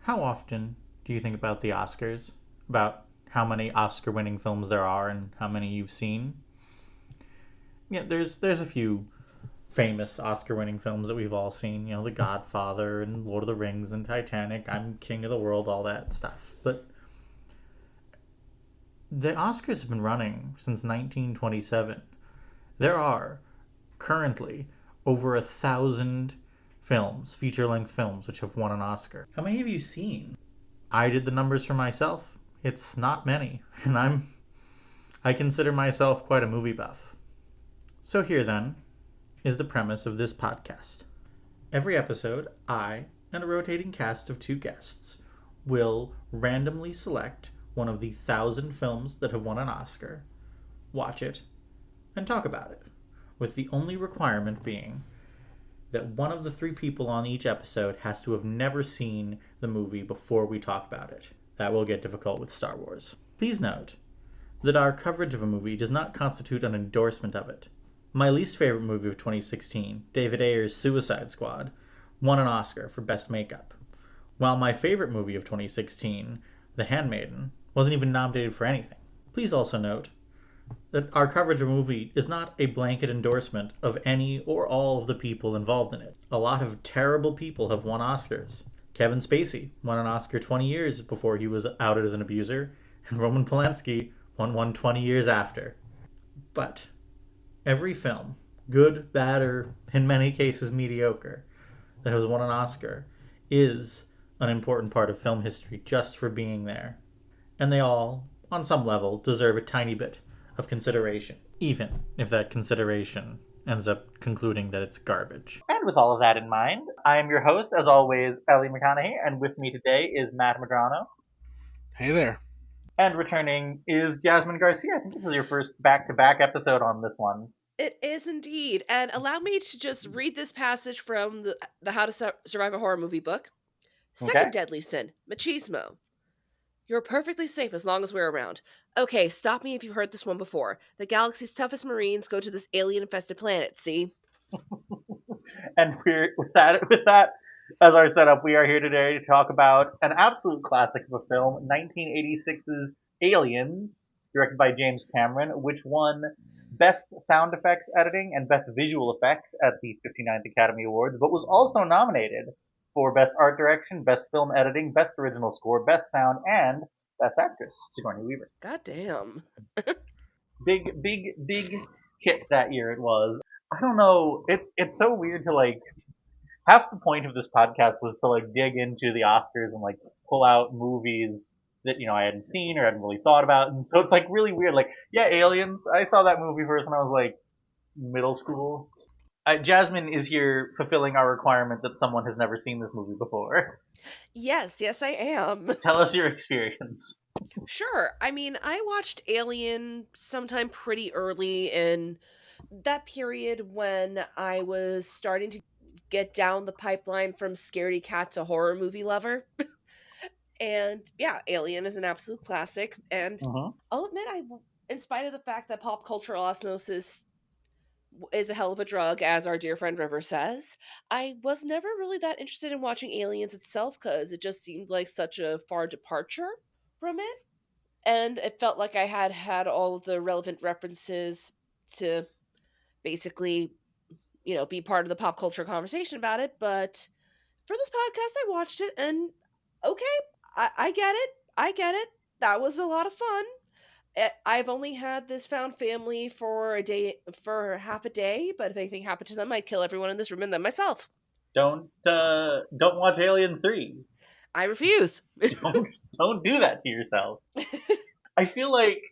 How often do you think about the Oscars? About how many Oscar winning films there are and how many you've seen? Yeah, there's a few famous Oscar winning films that we've all seen, The Godfather and Lord of the Rings and Titanic, I'm King of the World, all that stuff. But the Oscars have been running since 1927. There are currently over 1,000 films, feature length films, which have won an Oscar. How many have you seen? I did the numbers for myself. It's not many, and I consider myself quite a movie buff. So here then is the premise of this podcast. Every episode, I and a rotating cast of 2 guests will randomly select one of the 1,000 films that have won an Oscar, watch it, and talk about it, with the only requirement being that one of the 3 people on each episode has to have never seen the movie before we talk about it. That will get difficult with Star Wars. Please note that our coverage of a movie does not constitute an endorsement of it. My least favorite movie of 2016, David Ayer's Suicide Squad, won an Oscar for Best Makeup, while my favorite movie of 2016, The Handmaiden, wasn't even nominated for anything. Please also note that our coverage of a movie is not a blanket endorsement of any or all of the people involved in it. A lot of terrible people have won Oscars. Kevin Spacey won an Oscar 20 years before he was outed as an abuser, and Roman Polanski won one 20 years after. But every film, good, bad, or in many cases mediocre, that has won an Oscar is an important part of film history just for being there. And they all, on some level, deserve a tiny bit of consideration, even if that consideration ends up concluding that it's garbage. And with all of that in mind, I am your host, as always, Ellie McConaughey, and with me today is Matt Madrano. Hey there. And returning is Jasmine Garcia. I think this is your first back-to-back episode on this one. It is indeed. And allow me to just read this passage from the How to Survive a Horror Movie book. Second deadly sin, machismo. You're perfectly safe as long as we're around. Okay, stop me if you've heard this one before. The galaxy's toughest Marines go to this alien-infested planet, see? And we're with that as our setup, we are here today to talk about an absolute classic of a film, 1986's Aliens, directed by James Cameron, which won Best Sound Effects Editing and Best Visual Effects at the 59th Academy Awards, but was also nominated for Best Art Direction, Best Film Editing, Best Original Score, Best Sound, and Best Actress, Sigourney Weaver. God damn. Big hit that year it was. I don't know, it's so weird to half the point of this podcast was to dig into the Oscars and pull out movies that I hadn't seen or hadn't really thought about, and so it's really weird. Aliens. I saw that movie first when I was middle school. Jasmine is here fulfilling our requirement that someone has never seen this movie before. Yes, I am. Tell us your experience. Sure. I mean, I watched Alien sometime pretty early in that period when I was starting to get down the pipeline from scaredy cat to horror movie lover. And yeah, Alien is an absolute classic. And I'll admit, in spite of the fact that pop cultural osmosis is a hell of a drug, as our dear friend River says, I was never really that interested in watching Aliens itself because it just seemed like such a far departure from it. And it felt like I had all of the relevant references to basically, be part of the pop culture conversation about it. But for this podcast, I watched it, and okay, I get it. I get it. That was a lot of fun. I've only had this found family for half a day, but if anything happened to them, I'd kill everyone in this room and then myself. Don't watch Alien 3. I refuse. Don't do that to yourself. I feel like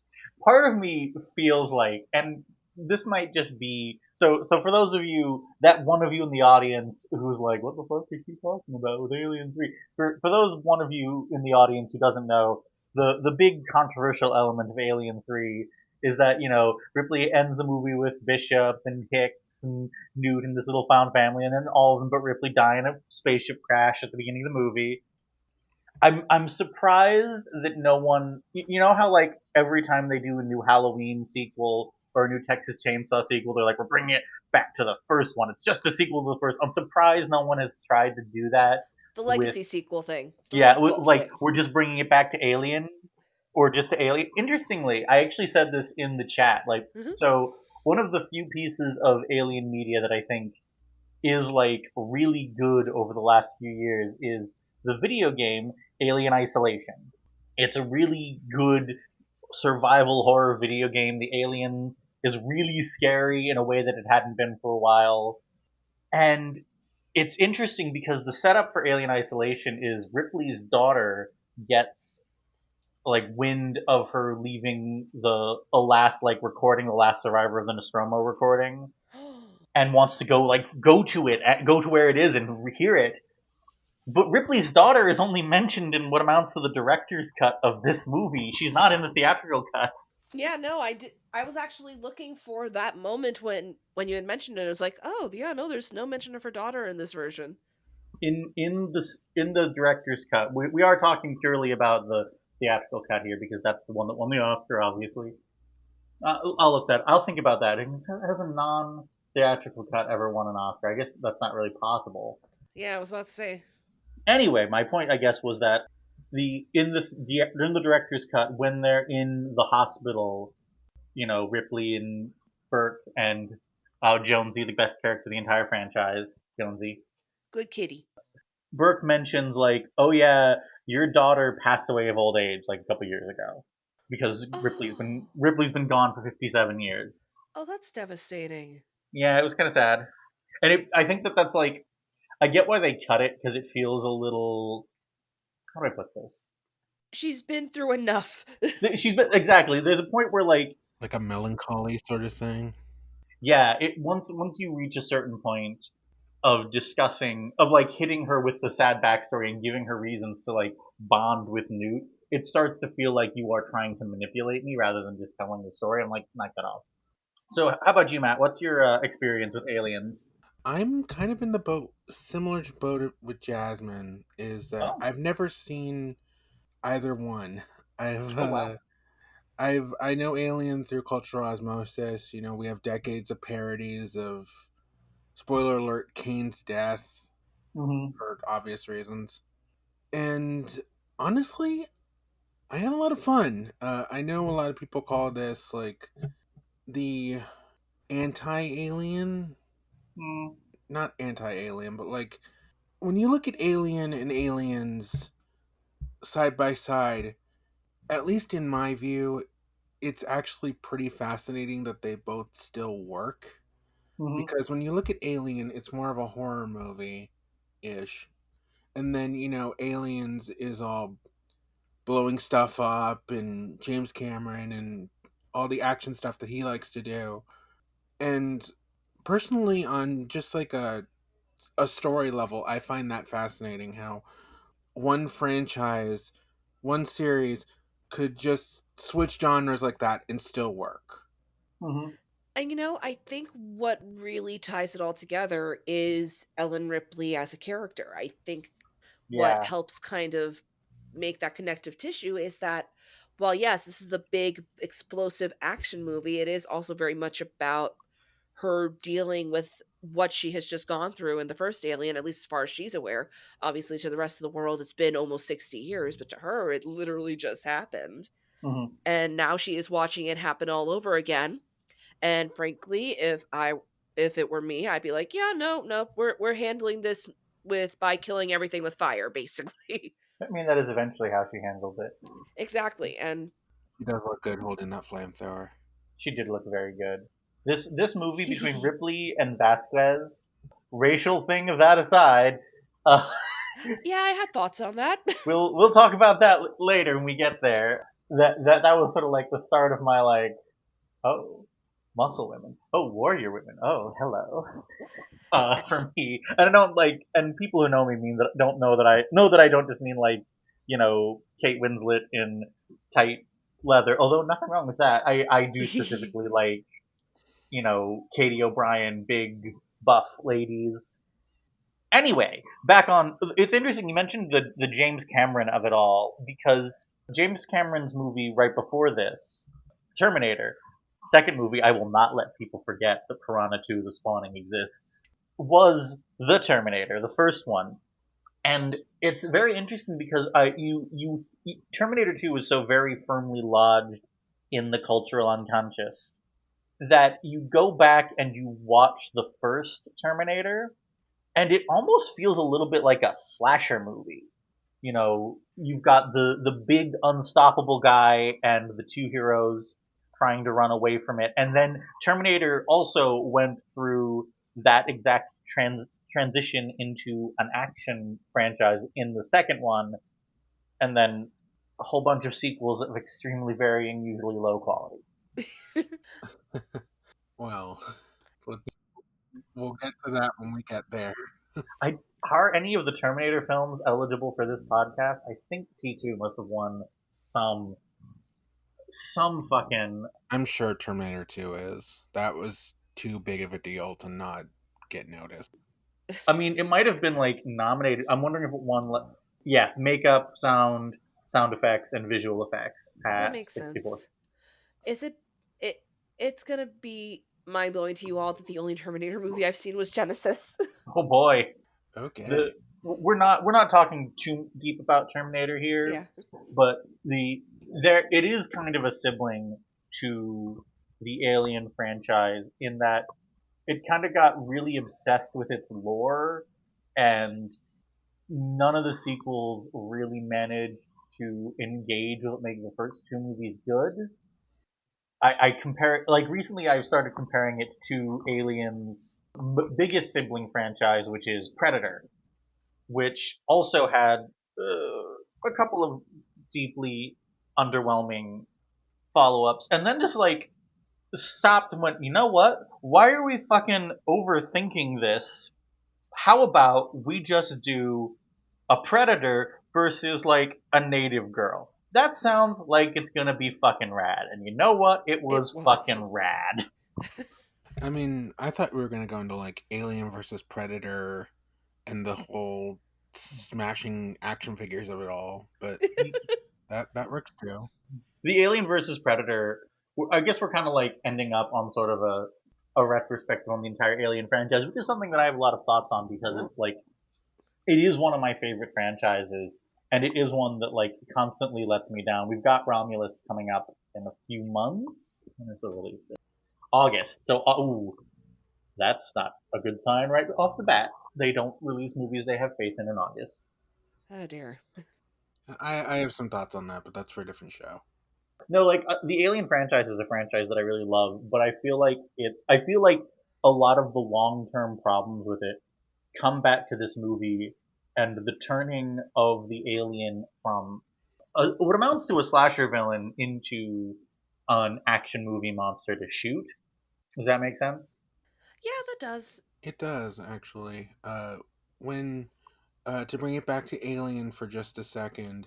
part of me feels and this might just be so for those of you, that one of you in the audience who's like, what the fuck are you talking about with Alien 3? For those one of you in the audience who doesn't know, the big controversial element of Alien 3 is that, Ripley ends the movie with Bishop and Hicks and Newt and this little found family, and then all of them but Ripley die in a spaceship crash at the beginning of the movie. I'm surprised that no one, you know how every time they do a new Halloween sequel or a new Texas Chainsaw sequel, they're like, we're bringing it back to the first one. It's just a sequel to the first. I'm surprised no one has tried to do that The with legacy sequel thing. The yeah, requel like thing. we're just bringing it back to Alien, or just to Alien. Interestingly, I actually said this in the chat. Like, Hmm. so one of the few pieces of Alien media that I think is like really good over the last few years is the video game Alien Isolation. It's a really good survival horror video game. The alien is really scary in a way that it hadn't been for a while. And it's interesting because the setup for Alien Isolation is Ripley's daughter gets like wind of her leaving the last like recording, the last survivor of the Nostromo recording, and wants to go to it, go to where it is and hear it. But Ripley's daughter is only mentioned in what amounts to the director's cut of this movie. She's not in the theatrical cut. Yeah, no, I did. I was actually looking for that moment when you had mentioned it. I was like, oh yeah, no, there's no mention of her daughter in this version. In the director's cut, we are talking purely about the theatrical cut here because that's the one that won the Oscar, obviously. I'll think about that. Has a non theatrical cut ever won an Oscar? I guess that's not really possible. Yeah, I was about to say. Anyway, my point, I guess, was that in the director's cut when they're in the hospital, Ripley and Burt and Jonesy, the best character of the entire franchise, Jonesy. Good kitty. Burke mentions like, "Oh yeah, your daughter passed away of old age like a couple years ago because Ripley's Oh, been Ripley's been gone for 57 years." oh, that's devastating. Yeah, it was kind of sad, and I think that's like I get why they cut it because it feels a little. How do I put this? She's been through enough. She's been exactly. There's a point where like, Like a melancholy sort of thing. yeah, it once you reach a certain point of discussing of like hitting her with the sad backstory and giving her reasons to like bond with Newt, it starts to feel like you are trying to manipulate me rather than just telling the story. I'm like, knock that off. So, how about you, Matt? What's your experience with Aliens? I'm kind of in the boat, similar to boat with Jasmine, is that Oh, I've never seen either one. I've oh wow. uh, I know Alien through cultural osmosis. You know, we have decades of parodies of spoiler alert Kane's death Hmm. for obvious reasons. And honestly, I had a lot of fun. I know a lot of people call this like the anti-alien, Mm, not anti-alien, but like when you look at Alien and Aliens side by side, at least in my view, it's actually pretty fascinating that they both still work. hmm. Because when you look at Alien, it's more of a horror movie ish. And then, Aliens is all blowing stuff up and James Cameron and all the action stuff that he likes to do. And personally, on just like a story level, I find that fascinating how one franchise, one series could just switch genres like that and still work. Hmm. And I think what really ties it all together is Ellen Ripley as a character. I think what Yeah. helps kind of make that connective tissue is that while yes, this is the big explosive action movie, it is also very much about her dealing with what she has just gone through in the first Alien, at least as far as she's aware. Obviously, to the rest of the world, it's been almost 60 years, but to her, it literally just happened. Hmm. And now she is watching it happen all over again. And frankly, if it were me, I'd be like, yeah, no, no, we're handling this with by killing everything with fire, basically. I mean, that is eventually how she handles it. Exactly. And He does look good holding that flamethrower. She did look very good. This movie between Ripley and Vasquez, racial thing of that aside, uh, yeah, I had thoughts on that. we'll talk about that later when we get there. That was sort of like the start of my like, oh, muscle women, oh, warrior women, oh, hello. For me, and I don't like, and people who know me mean that don't know that I don't just mean like, Kate Winslet in tight leather. Although nothing wrong with that. I do specifically like, Katie O'Brien, big buff ladies. Anyway, back on. It's interesting you mentioned the James Cameron of it all because James Cameron's movie right before this, Terminator, second movie I will not let people forget that Piranha 2: The Spawning exists, was The Terminator, the first one. And it's very interesting because Terminator 2 was so very firmly lodged in the cultural unconscious that you go back and you watch the first Terminator, and it almost feels a little bit like a slasher movie. You know, you've got the big unstoppable guy and the two heroes trying to run away from it, and then Terminator also went through that exact transition into an action franchise in the second one, and then a whole bunch of sequels of extremely varying, usually low quality. Well, let's we'll get to that when we get there. I Are any of the Terminator films eligible for this podcast? I think T2 must have won some fucking. I'm sure Terminator 2 is. That was too big of a deal to not get noticed. I mean, it might have been like nominated. I'm wondering if it won. Yeah, makeup, sound effects, and visual effects That at makes 64. sense. Is it it's gonna be mind blowing to you all that the only Terminator movie I've seen was Genesis. Oh boy, the Okay. we're not talking too deep about Terminator here, Yeah. but there it is kind of a sibling to the Alien franchise in that it kind of got really obsessed with its lore, and none of the sequels really managed to engage with what made the first two movies good. I compare like recently I've started comparing it to Alien's biggest sibling franchise, which is Predator, which also had a couple of deeply underwhelming follow-ups, and then just like stopped and went, you know what? Why are we fucking overthinking this? How about we just do a predator versus like a native girl? That sounds like it's gonna be fucking rad. And you know what? It It was fucking was. rad. I mean, I thought we were going to go into like Alien versus Predator and the whole smashing action figures of it all, but that works too. The Alien versus Predator. I guess we're kind of like ending up on sort of a retrospective on the entire Alien franchise, which is something that I have a lot of thoughts on because it's like it is one of my favorite franchises, and it is one that like constantly lets me down. We've got Romulus coming up in a few months. When is the release date? August. So, ooh, that's not a good sign right off the bat. They don't release movies they have faith in August. Oh dear. I have some thoughts on that, but that's for a different show. No, like the Alien franchise is a franchise that I really love, but I feel like it. I feel like a lot of the long-term problems with it come back to this movie and the turning of the alien from what amounts to a slasher villain into an action movie monster to shoot. Does that make sense? Yeah, that does. It does actually. When to bring it back to Alien for just a second,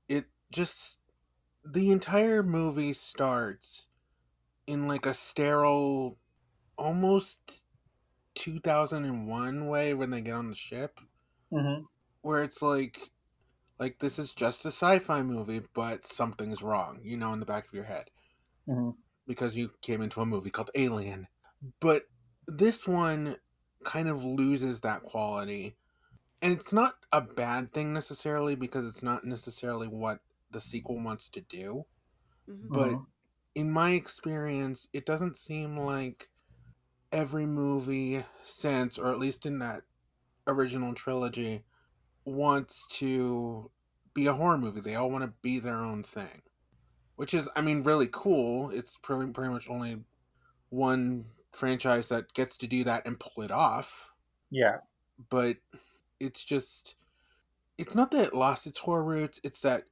it just the entire movie starts in like a sterile, almost 2001 way when they get on the ship, Mm-hmm. where it's like this is just a sci-fi movie, but something's wrong, in the back of your head Mm-hmm. because you came into a movie called Alien. But this one kind of loses that quality. And it's not a bad thing necessarily because it's not necessarily what the sequel wants to do. Hmm. But Mm-hmm. in my experience, it doesn't seem like every movie since, or at least in that original trilogy, wants to be a horror movie. They all want to be their own thing, which is, I mean, really cool. It's pretty much only one franchise that gets to do that and pull it off. Yeah. But it's just, it's not that it lost its horror roots, it's that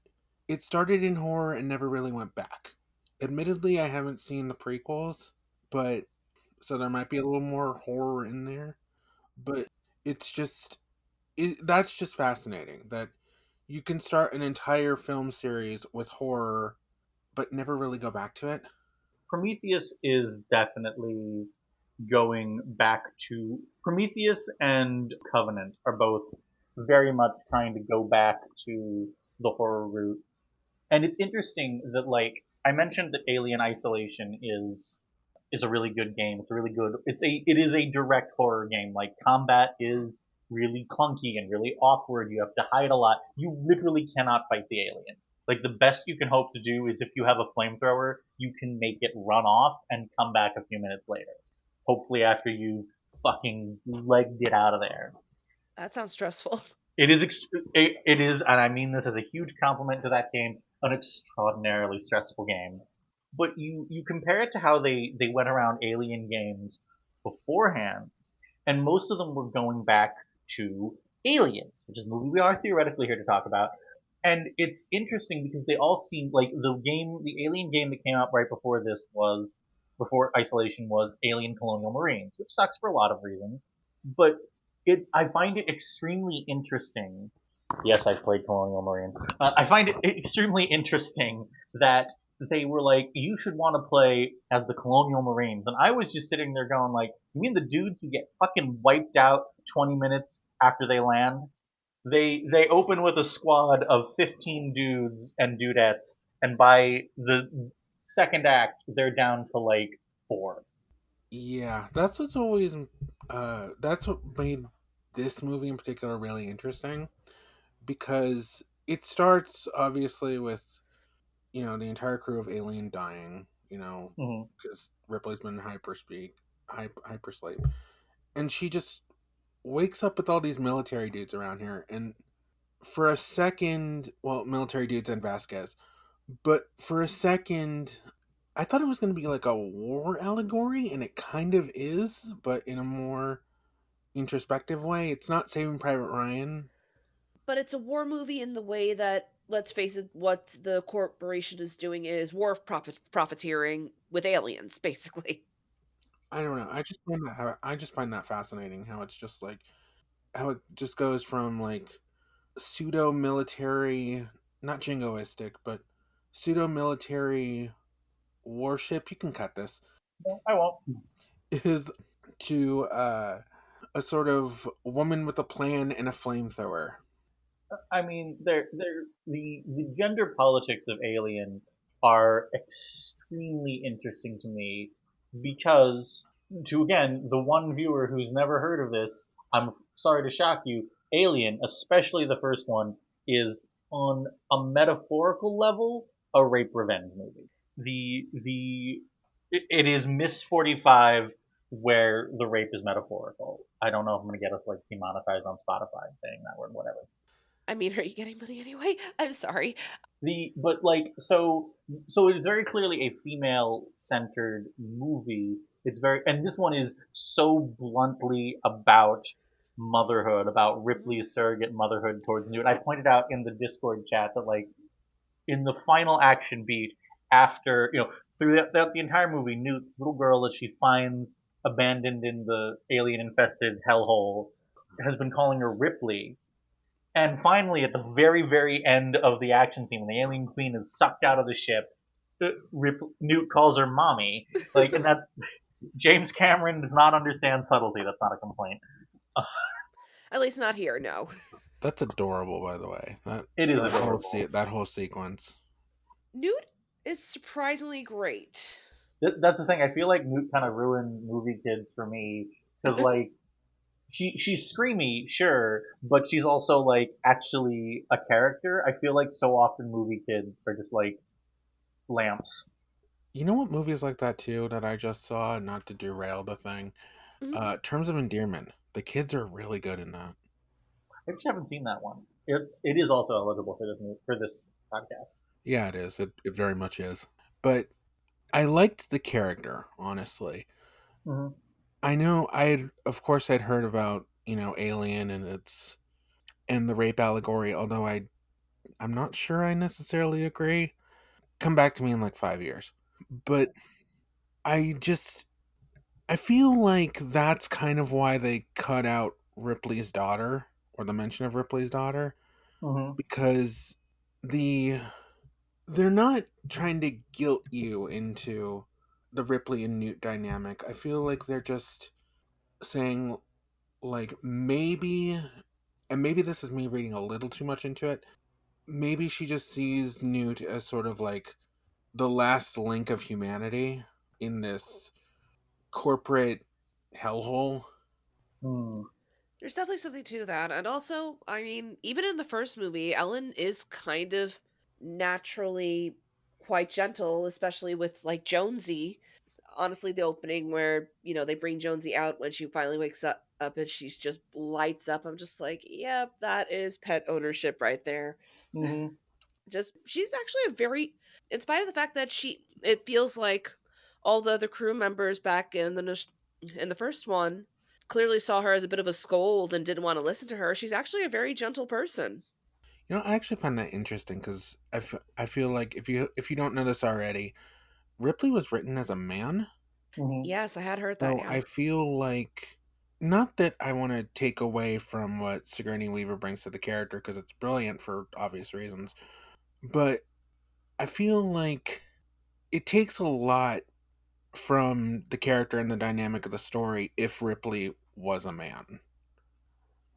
it started in horror and never really went back. Admittedly, I haven't seen the prequels, but so there might be a little more horror in there. But it's just, that's just fascinating that you can start an entire film series with horror but never really go back to it. Prometheus is definitely going back to Prometheus and Covenant are both very much trying to go back to the horror route. And it's interesting that like I mentioned that Alien Isolation is a really good game. It's a really good. It is a direct horror game. Like combat is really clunky and really awkward. You have to hide a lot. You literally cannot fight the alien. Like the best you can hope to do is if you have a flamethrower, you can make it run off and come back a few minutes later. Hopefully after you fucking legged it out of there. That sounds stressful. It is it is, and I mean this as a huge compliment to that game, an extraordinarily stressful game. But you compare it to how they went around Alien games beforehand, and most of them were going back to Aliens, which is the movie we are theoretically here to talk about. And it's interesting because they all seem like the Alien game that came out right before this was before Isolation was Alien Colonial Marines, which sucks for a lot of reasons. But I find it extremely interesting. Yes, I've played Colonial Marines. I find it extremely interesting that they were like, you should want to play as the Colonial Marines. And I was just sitting there going like, you mean the dudes who get fucking wiped out 20 minutes after they land? They open with a squad of 15 dudes and dudettes, and by the second act, they're down to like four. Yeah, that's what's always that's what made this movie in particular really interesting, because it starts obviously with, the entire crew of Alien dying, Mm-hmm. because Ripley's been in hypersleep, and she just wakes up with all these military dudes around here, and for a second, well, military dudes and Vasquez, but for a second, I thought it was going to be like a war allegory, and it kind of is, but in a more introspective way. It's not Saving Private Ryan. But it's a war movie in the way that, let's face it, what the corporation is doing is profiteering with aliens, basically. I don't know. I just find that fascinating. How it's just like how it just goes from like pseudo military, not jingoistic, but pseudo military warship. You can cut this. No, I won't. Is to a sort of woman with a plan and a flamethrower. I mean, the gender politics of Alien are extremely interesting to me because, to again the one viewer who's never heard of this, I'm sorry to shock you. Alien, especially the first one, is on a metaphorical level a rape revenge movie. It is Miss 45 where the rape is metaphorical. I don't know if I'm gonna get us like demonetized on Spotify saying that word, whatever. I mean, are you getting money anyway? I'm sorry. The but like so it's very clearly a female centered movie. It's very, and this one is so bluntly about motherhood, about Mhm. Ripley's surrogate motherhood towards Newt. I pointed out in the Discord chat that like in the final action beat, after throughout the entire movie, Newt's little girl that she finds abandoned in the alien infested hellhole has been calling her Ripley. And finally, at the very, very end of the action scene, when the alien queen is sucked out of the ship, Newt calls her mommy. Like, and that's James Cameron does not understand subtlety. That's not a complaint. Uh, At least not here, no. That's adorable, by the way. it is adorable. That whole sequence. Newt is surprisingly great. That's the thing. I feel like Newt kind of ruined movie kids for me because like she's screamy, sure, but she's also like actually a character. I feel like so often movie kids are just like lamps. You know what movies like that too that I just saw? Not to derail the thing. Mhm. Terms of Endearment. The kids are really good in that. I just haven't seen that one. It is also eligible for this podcast. Yeah, it is. It very much is. But I liked the character, honestly. Mm-hmm. I know of course I'd heard about, Alien and the rape allegory, although I'm not sure I necessarily agree. Come back to me in like 5 years. But I just I feel like that's kind of why they cut out Ripley's daughter, or the mention of Ripley's daughter, Mm-hmm. because the they're not trying to guilt you into the Ripley and Newt dynamic. I feel like they're just saying, like, maybe, and maybe this is me reading a little too much into it, maybe she just sees Newt as sort of like the last link of humanity in this corporate hellhole. Mm. There's definitely something to that. And also, I mean, even in the first movie, Ellen is kind of naturally quite gentle, especially with like Jonesy. Honestly, the opening where, they bring Jonesy out when she finally wakes up and she's just lights up. I'm just like, yep, that is pet ownership right there. Hmm. Just she's actually a very, in spite of the fact that it feels like all the other crew members back in the first one clearly saw her as a bit of a scold and didn't want to listen to her. She's actually a very gentle person. I actually find that interesting because I feel like if you don't know this already, Ripley was written as a man. Hmm. Yes, I had heard that, So yeah. I feel like, not that I want to take away from what Sigourney Weaver brings to the character because it's brilliant for obvious reasons, but I feel like it takes a lot from the character and the dynamic of the story if Ripley was a man.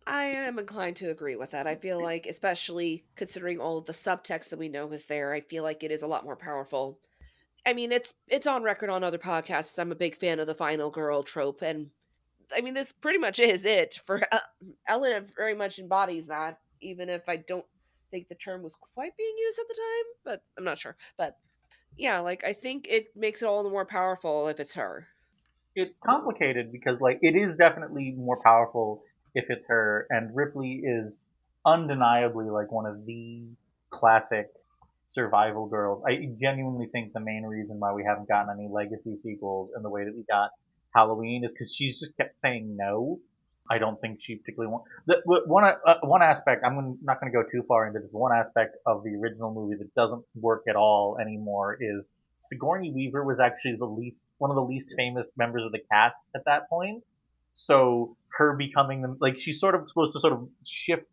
I am inclined to agree with that. I feel like, especially considering all of the subtext that we know is there, I feel like it is a lot more powerful. I mean, it's on record on other podcasts. I'm a big fan of the final girl trope, and I mean, this pretty much is it for Ellen. Very much embodies that, even if I don't think the term was quite being used at the time, but I'm not sure. But yeah, like I think it makes it all the more powerful if it's her. It's complicated because like it is definitely more powerful if it's her, and Ripley is undeniably like one of the classic survival girls. I genuinely think the main reason why we haven't gotten any legacy sequels in the way that we got Halloween is because she's just kept saying no. I don't think she particularly want one aspect. Not going to go too far into this. But one aspect of the original movie that doesn't work at all anymore is Sigourney Weaver was actually the least one of the least famous members of the cast at that point. So her becoming the like she's sort of supposed to sort of shift.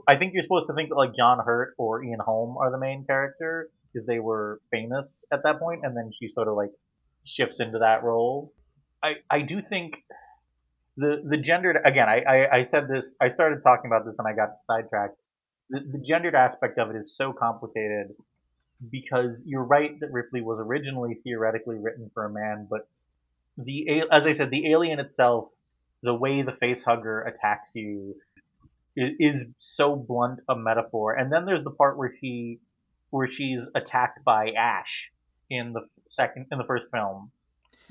I think you're supposed to think that like John Hurt or Ian Holm are the main character because they were famous at that point, and then she sort of like shifts into that role. I do think the gendered again. I said this. I started talking about this and I got sidetracked. The gendered aspect of it is so complicated because you're right that Ripley was originally theoretically written for a man, but as I said, the alien itself, the way the face hugger attacks you is so blunt a metaphor. And then there's the part where she's attacked by Ash in the first film.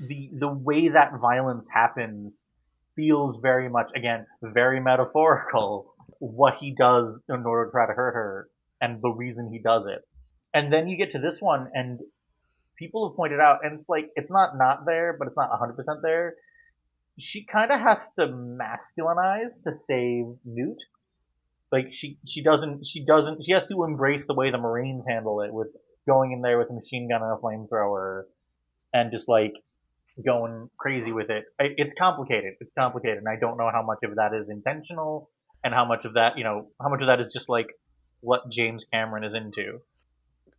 The way that violence happens feels very much again very metaphorical. What he does in order to try to hurt her and the reason he does it. And then you get to this one, and people have pointed out, and it's like it's not there, but it's not 100% there. She kind of has to masculinize to save Newt. Like she has to embrace the way the Marines handle it with going in there with a machine gun and a flamethrower and just like going crazy with it. It's complicated. It's complicated, and I don't know how much of that is intentional and how much of that how much of that is just like what James Cameron is into.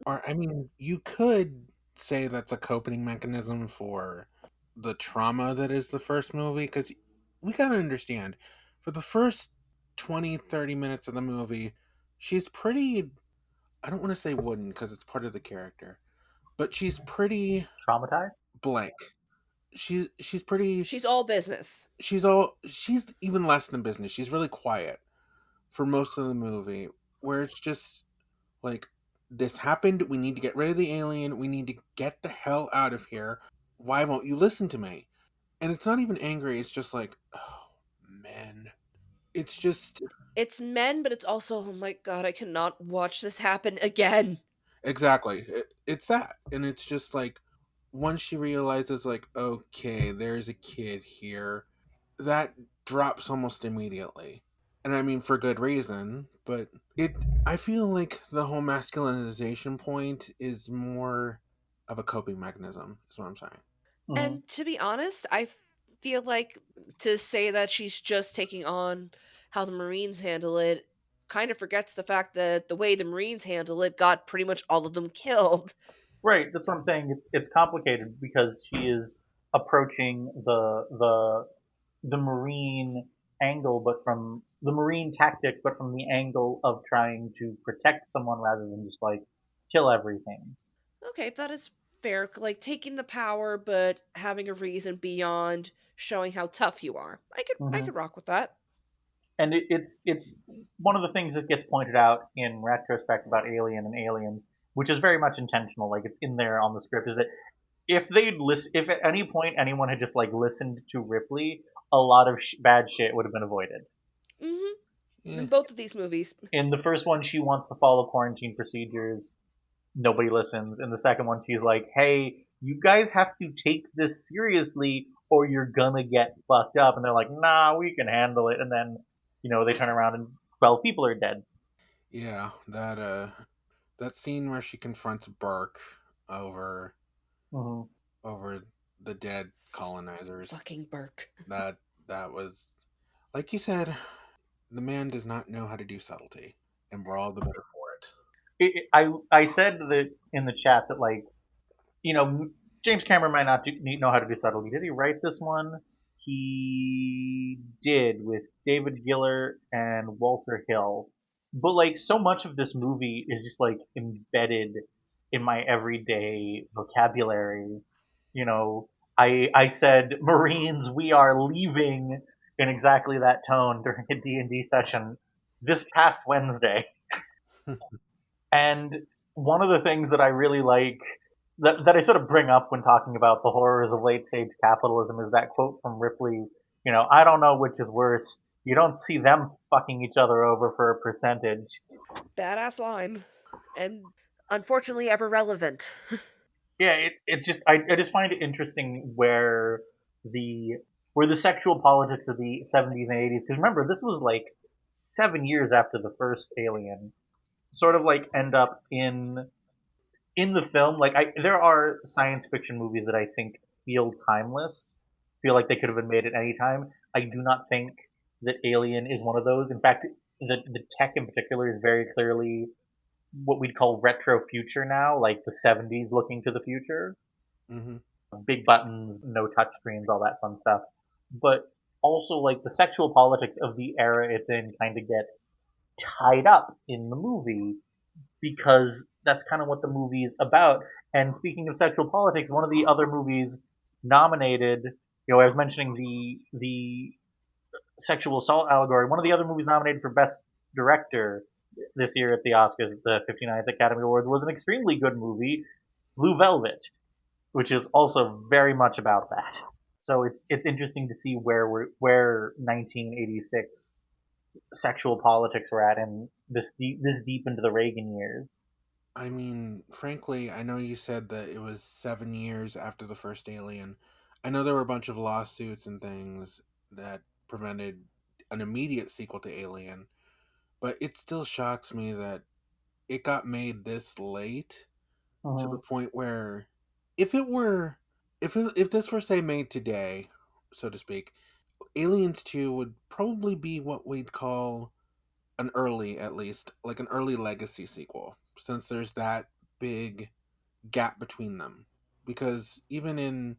Or, I mean, you could say that's a coping mechanism for the trauma that is the first movie, because we gotta understand, for the first 20-30 minutes of the movie, she's pretty, I don't want to say wooden because it's part of the character, but she's pretty Traumatized. blank. She's pretty, She's all business. she's even less than business. She's really quiet for most of the movie, where it's just like, this happened, we need to get rid of the alien, we need to get the hell out of here. Why won't you listen to me? And it's not even angry, it's just like, oh man. It's just, It's men, but it's also, oh my god, I cannot watch this happen again. exactly. It's that. And it's just like, once she realizes, like, okay, there's a kid here, that drops almost immediately. And I mean, for good reason, but it, I feel like the whole masculinization point is more of a coping mechanism, is what I'm saying. Hmm. And to be honest, I feel like to say that she's just taking on how the Marines handle it kind of forgets the fact that the way the Marines handle it got pretty much all of them killed. Right, that's what I'm saying. It's complicated because she is approaching the marine angle, but from the marine tactics, but from the angle of trying to protect someone rather than just like kill everything. Okay, that is fair. Like taking the power, but having a reason beyond showing how tough you are. I could Hmm. rock with that. And it's one of the things that gets pointed out in retrospect about Alien and Aliens, which is very much intentional. Like it's in there on the script, is that if at any point anyone had just like listened to Ripley, a lot of bad shit would have been avoided. Hmm. Yeah, In both of these movies. In the first one, she wants to follow quarantine procedures. Nobody listens. In the second one, she's like, "Hey, you guys have to take this seriously, or you're gonna get fucked up." And they're like, "Nah, we can handle it." And then, they turn around and 12 people are dead. yeah, that scene where she confronts Burke over Hmm. over the dead colonizers. Fucking Burke. That that was, like you said, the man does not know how to do subtlety, and we're all the better for it. I said that in the chat that like you know, James Cameron might not know how to do subtlety. Did he write this one? He did with David Giller and Walter Hill. But like so much of this movie is just like embedded in my everyday vocabulary. You know, I said Marines, we are leaving in exactly that tone during a D&D session this past Wednesday. And one of the things that I really like that I sort of bring up when talking about the horrors of late stage capitalism is that quote from Ripley, I don't know which is worse. You don't see them fucking each other over for a percentage. Badass line. And unfortunately ever relevant. Yeah, it's just I just find it interesting the where the sexual politics of the 70s and 80s, because remember this was like 7 years after the first Alien, sort of like end up in the film, like there are science fiction movies that I think feel timeless, feel like they could have been made at any time. I do not think that Alien is one of those. In fact, the tech in particular is very clearly what we'd call retro future now, like the 70s looking to the future. Hmm. Big buttons, no touch screens, all that fun stuff. But also like the sexual politics of the era it's in kind of gets tied up in the movie because that's kind of what the movie is about. And speaking of sexual politics, one of the other movies nominated, I was mentioning the sexual assault allegory. One of the other movies nominated for best director this year at the Oscars, the 59th Academy Awards, was an extremely good movie, Blue Velvet, which is also very much about that. So it's interesting to see where 1986 sexual politics were at in this deep into the Reagan years. I mean, frankly, I know you said that it was 7 years after the first Alien. I know there were a bunch of lawsuits and things that prevented an immediate sequel to Alien, but it still shocks me that it got made this late, to the Mhm. point where if it were if this were, say, made today, so to speak, Aliens 2 would probably be what we'd call an early, at least, like an early legacy sequel, since there's that big gap between them. Because even in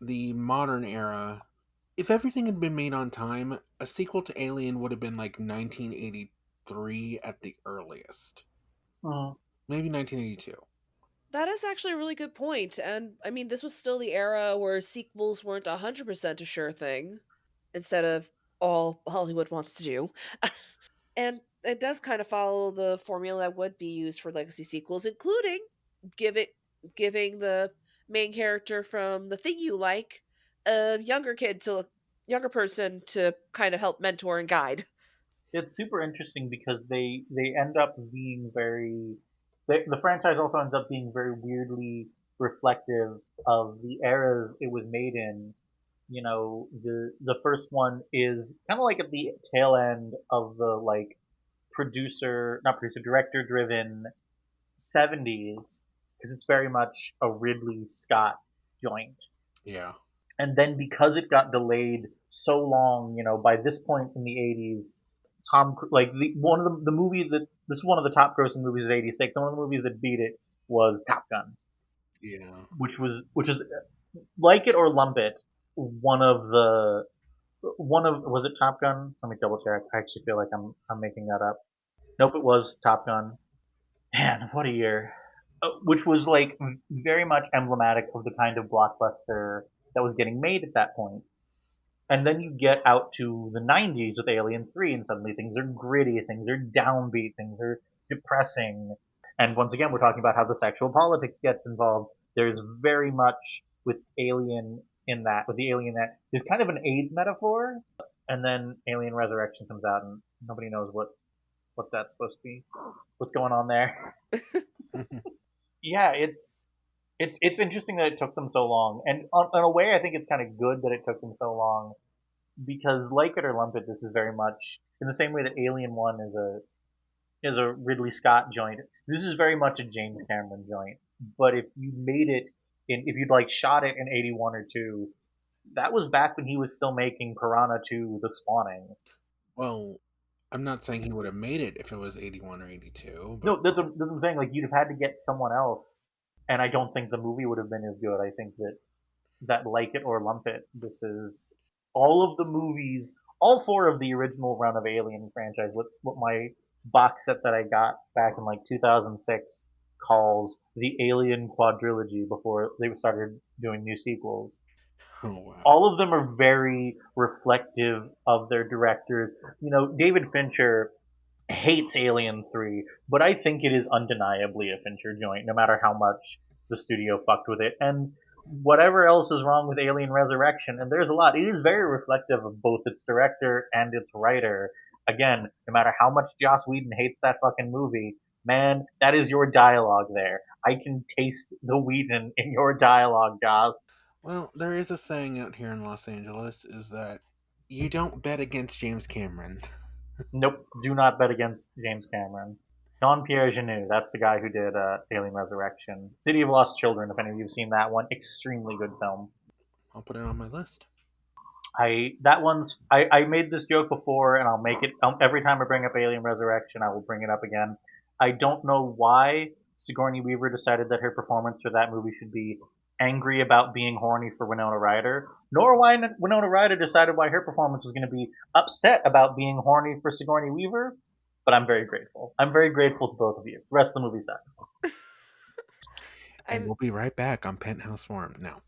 the modern era, if everything had been made on time, a sequel to Alien would have been like 1983 at the earliest. Mhm. Maybe 1982. That is actually a really good point. And I mean, this was still the era where sequels weren't 100% a sure thing, instead of all Hollywood wants to do. And it does kind of follow the formula that would be used for legacy sequels, including give it giving the main character from the thing you like a younger person to kind of help mentor and guide. It's super interesting because they end up being the franchise also ends up being very weirdly reflective of the eras it was made in. The first one is kind of like at the tail end of the like not producer, director driven 70s because it's very much a Ridley Scott joint. Yeah. And then because it got delayed so long, by this point in the 80s, like one of the movies that this is one of the top grossing movies of '86. One of the movies that beat it was Top Gun, Yeah. which is like it or lump it, one of was it Top Gun? Let me double check. I actually feel like I'm making that up. Nope, it was Top Gun. Man, what a year! Which was like very much emblematic of the kind of blockbuster that was getting made at that point. And then you get out to the 90s with Alien 3, and suddenly things are gritty, things are downbeat, things are depressing. And once again, we're talking about how the sexual politics gets involved. There's very much with Alien in that, with the Alien that there's kind of an AIDS metaphor, and then Alien Resurrection comes out, and nobody knows what that's supposed to be, what's going on there. Yeah, it's interesting that it took them so long, and in a way, I think it's kind of good that it took them so long because, like it or lump it, this is very much in the same way that Alien One is a Ridley Scott joint. This is very much a James Cameron joint. But if you made it if you'd like shot it in '81 or two, that was back when he was still making Piranha 2: The Spawning. Well, I'm not saying he would have made it if it was 81 or 82, but No, that's what I'm saying. Like you'd have had to get someone else, and I don't think the movie would have been as good. I think that like it or lump it, this is all of the movies, all four of the original run of Alien franchise. What my box set that I got back in like 2006 calls the Alien quadrilogy before they started doing new sequels. oh wow. All of them are very reflective of their directors. David Fincher hates Alien 3, but I think it is undeniably a Fincher joint, no matter how much the studio fucked with it. And whatever else is wrong with Alien Resurrection, and there's a lot, it is very reflective of both its director and its writer. Again, no matter how much Joss Whedon hates that fucking movie, man, that is your dialogue there. I can taste the Whedon in your dialogue, Joss. Well, there is a saying out here in Los Angeles is that you don't bet against James Cameron. Nope, do not bet against James Cameron. Jean-Pierre Jeunet, that's the guy who did Alien Resurrection. City of Lost Children, if any of you have seen that one, extremely good film. I'll put it on my list. I made this joke before, and I'll make it every time I bring up Alien Resurrection. I will bring it up again. I don't know why Sigourney Weaver decided that her performance for that movie should be angry about being horny for Winona Ryder, nor why Winona Ryder decided why her performance was going to be upset about being horny for Sigourney Weaver. But I'm very grateful. I'm very grateful to both of you. The rest of the movie sucks. And I'm we'll be right back on Penthouse Forum now.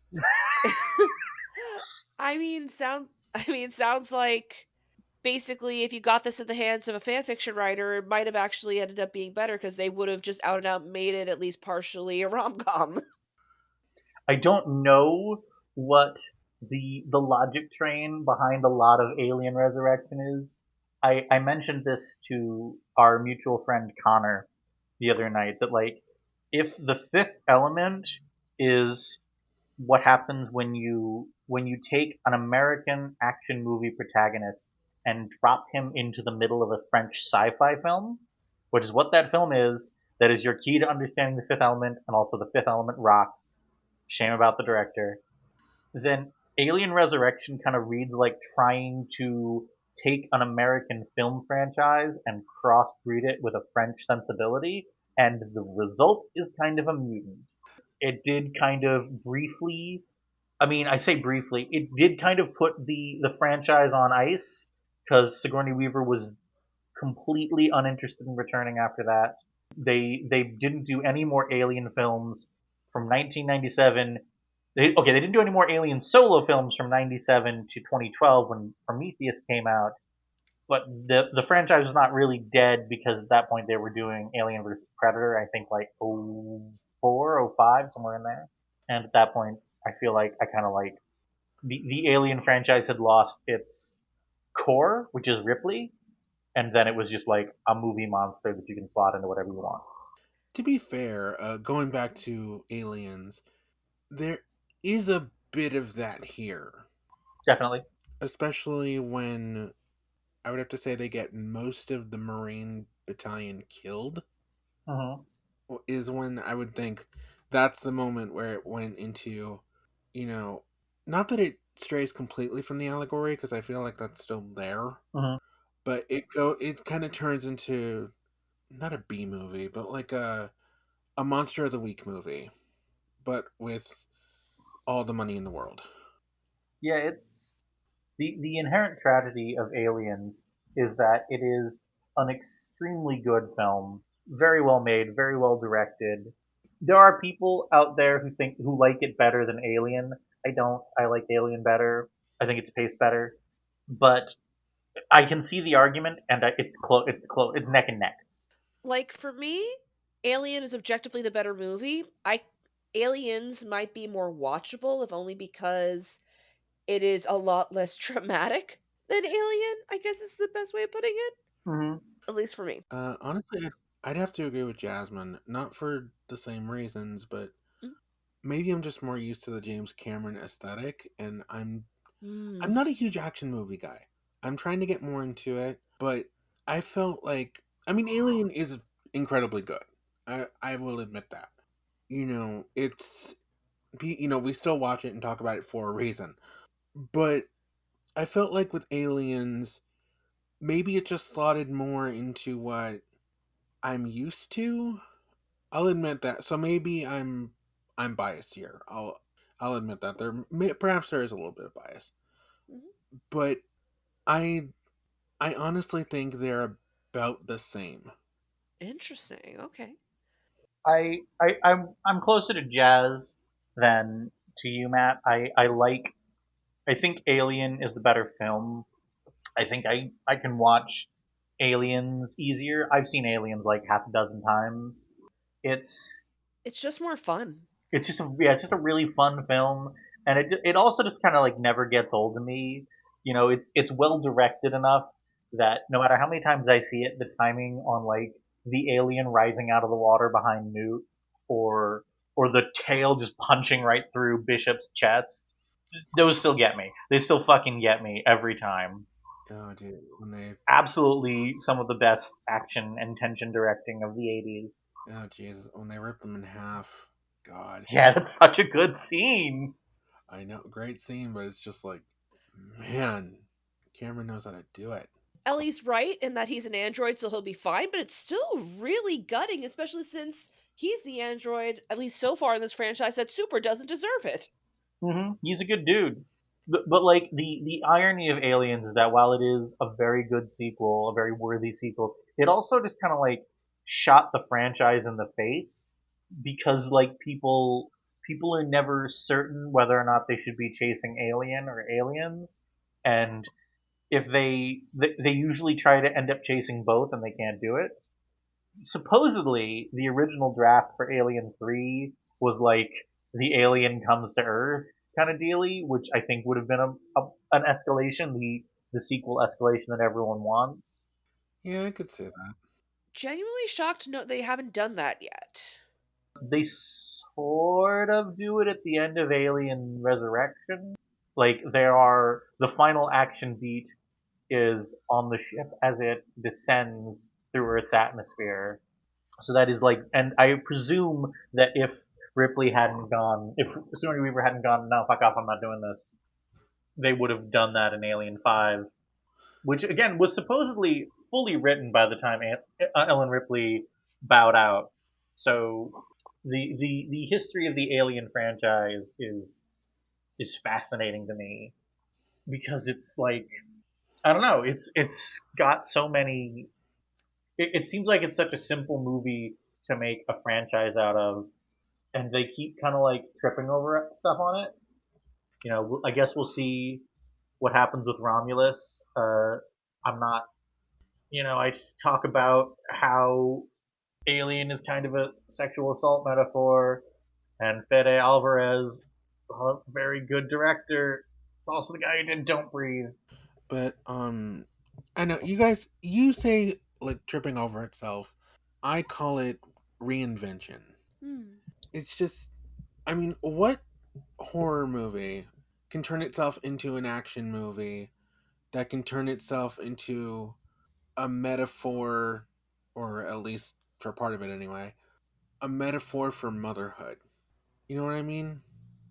sounds like basically if you got this in the hands of a fan fiction writer, it might have actually ended up being better because they would have just out and out made it at least partially a rom-com. I don't know what the logic train behind a lot of Alien Resurrection is. I mentioned this to our mutual friend Connor the other night that like if the fifth element is what happens when you take an American action movie protagonist and drop him into the middle of a French sci-fi film, which is what that film is. That is your key to understanding the fifth element, and also the fifth element rocks. Shame about the director. Then Alien Resurrection kind of reads like trying to take an American film franchise and crossbreed it with a French sensibility, and the result is kind of a mutant. It did kind of briefly, I mean, I say briefly, it did kind of put the franchise on ice because Sigourney Weaver was completely uninterested in returning after that. They didn't do any more Alien films from 1997. They didn't do any more Alien solo films from 97 to 2012 when Prometheus came out. But the franchise was not really dead because at that point they were doing Alien vs Predator. I think like '04, '05, somewhere in there. And at that point, I feel like I kind of like the Alien franchise had lost its core, which is Ripley, and then it was just like a movie monster that you can slot into whatever you want. To be fair, going back to Aliens, there is a bit of that here. Definitely. Especially when I would have to say they get most of the Marine battalion killed, Mm-hmm. is when I would think that's the moment where it went into, you know, not that it strays completely from the allegory because I feel like that's still there, Mm-hmm. but it kind of turns into not a B movie, but like a Monster of the Week movie, but with all the money in the world. Yeah, it's the inherent tragedy of Aliens is that it is an extremely good film, very well made, very well directed. There are people out there who like it better than Alien. I don't. I like Alien better. I think it's paced better, but I can see the argument, and it's close. It's neck and neck. Like for me, Alien is objectively the better movie. I Aliens might be more watchable if only because it is a lot less traumatic than Alien, I guess is the best way of putting it, Hmm. at least for me. Honestly, I'd have to agree with Jasmine. Not for the same reasons, but maybe I'm just more used to the James Cameron aesthetic, and I'm Mm. not a huge action movie guy. I'm trying to get more into it, but I felt like, I mean, Alien is incredibly good. I will admit that. It's we still watch it and talk about it for a reason. But I felt like with Aliens, maybe it just slotted more into what I'm used to. I'll admit that. So maybe I'm biased here. I'll admit that perhaps there is a little bit of bias, Mhm. but I I honestly think they're about the same. Interesting. Okay. I'm closer to Jazz than to you, Matt. I think Alien is the better film. I think I can watch Aliens easier. I've seen Aliens like half a dozen times. It's It's just more fun. it's just a really fun film, and it also just kind of like never gets old to me. You know, it's well directed enough that no matter how many times I see it, the timing on like the alien rising out of the water behind Newt, or the tail just punching right through Bishop's chest, those still get me. They still fucking get me every time. Oh, dude, Absolutely, some of the best action and tension directing of the '80s. oh Jesus, when they rip them in half, God, Yeah, that's such a good scene. I know, great scene, but it's just like, man, Cameron knows how to do it. Ellie's right in that he's an android, so he'll be fine, but it's still really gutting, especially since he's the android, at least so far in this franchise, that Super doesn't deserve it. He's a good dude. But like the irony of Aliens is that while it is a very good sequel, a very worthy sequel, it also just kind of like shot the franchise in the face because like people are never certain whether or not they should be chasing Alien or Aliens, and if they usually try to end up chasing both and they can't do it. Supposedly the original draft for Alien 3 was like the alien comes to Earth kind of dealy, which I think would have been an escalation, the sequel escalation that everyone wants. Yeah, I could say that. Genuinely shocked no they haven't done that yet. They sort of do it at the end of Alien Resurrection. Like there are the final action beat is on the ship as it descends through Earth's atmosphere. So that is like, and I presume that if Ripley hadn't gone, if Sigourney Weaver hadn't gone, no, fuck off, I'm not doing this, they would have done that in Alien 5, which again was supposedly fully written by the time Ellen Ripley bowed out. So the history of the Alien franchise is fascinating to me because it's like I don't know, it's got so many. It seems like it's such a simple movie to make a franchise out of, and they keep kind of like tripping over stuff on it. You know, I guess we'll see what happens with Romulus. I'm not, I just talk about how Alien is kind of a sexual assault metaphor, and Fede Alvarez, a very good director, is also the guy who did Don't Breathe. But I know you guys. You say like tripping over itself. I call it reinvention. Hmm. It's just, I mean, what horror movie can turn itself into an action movie that can turn itself into a metaphor, or at least for part of it anyway, a metaphor for motherhood? You know what I mean?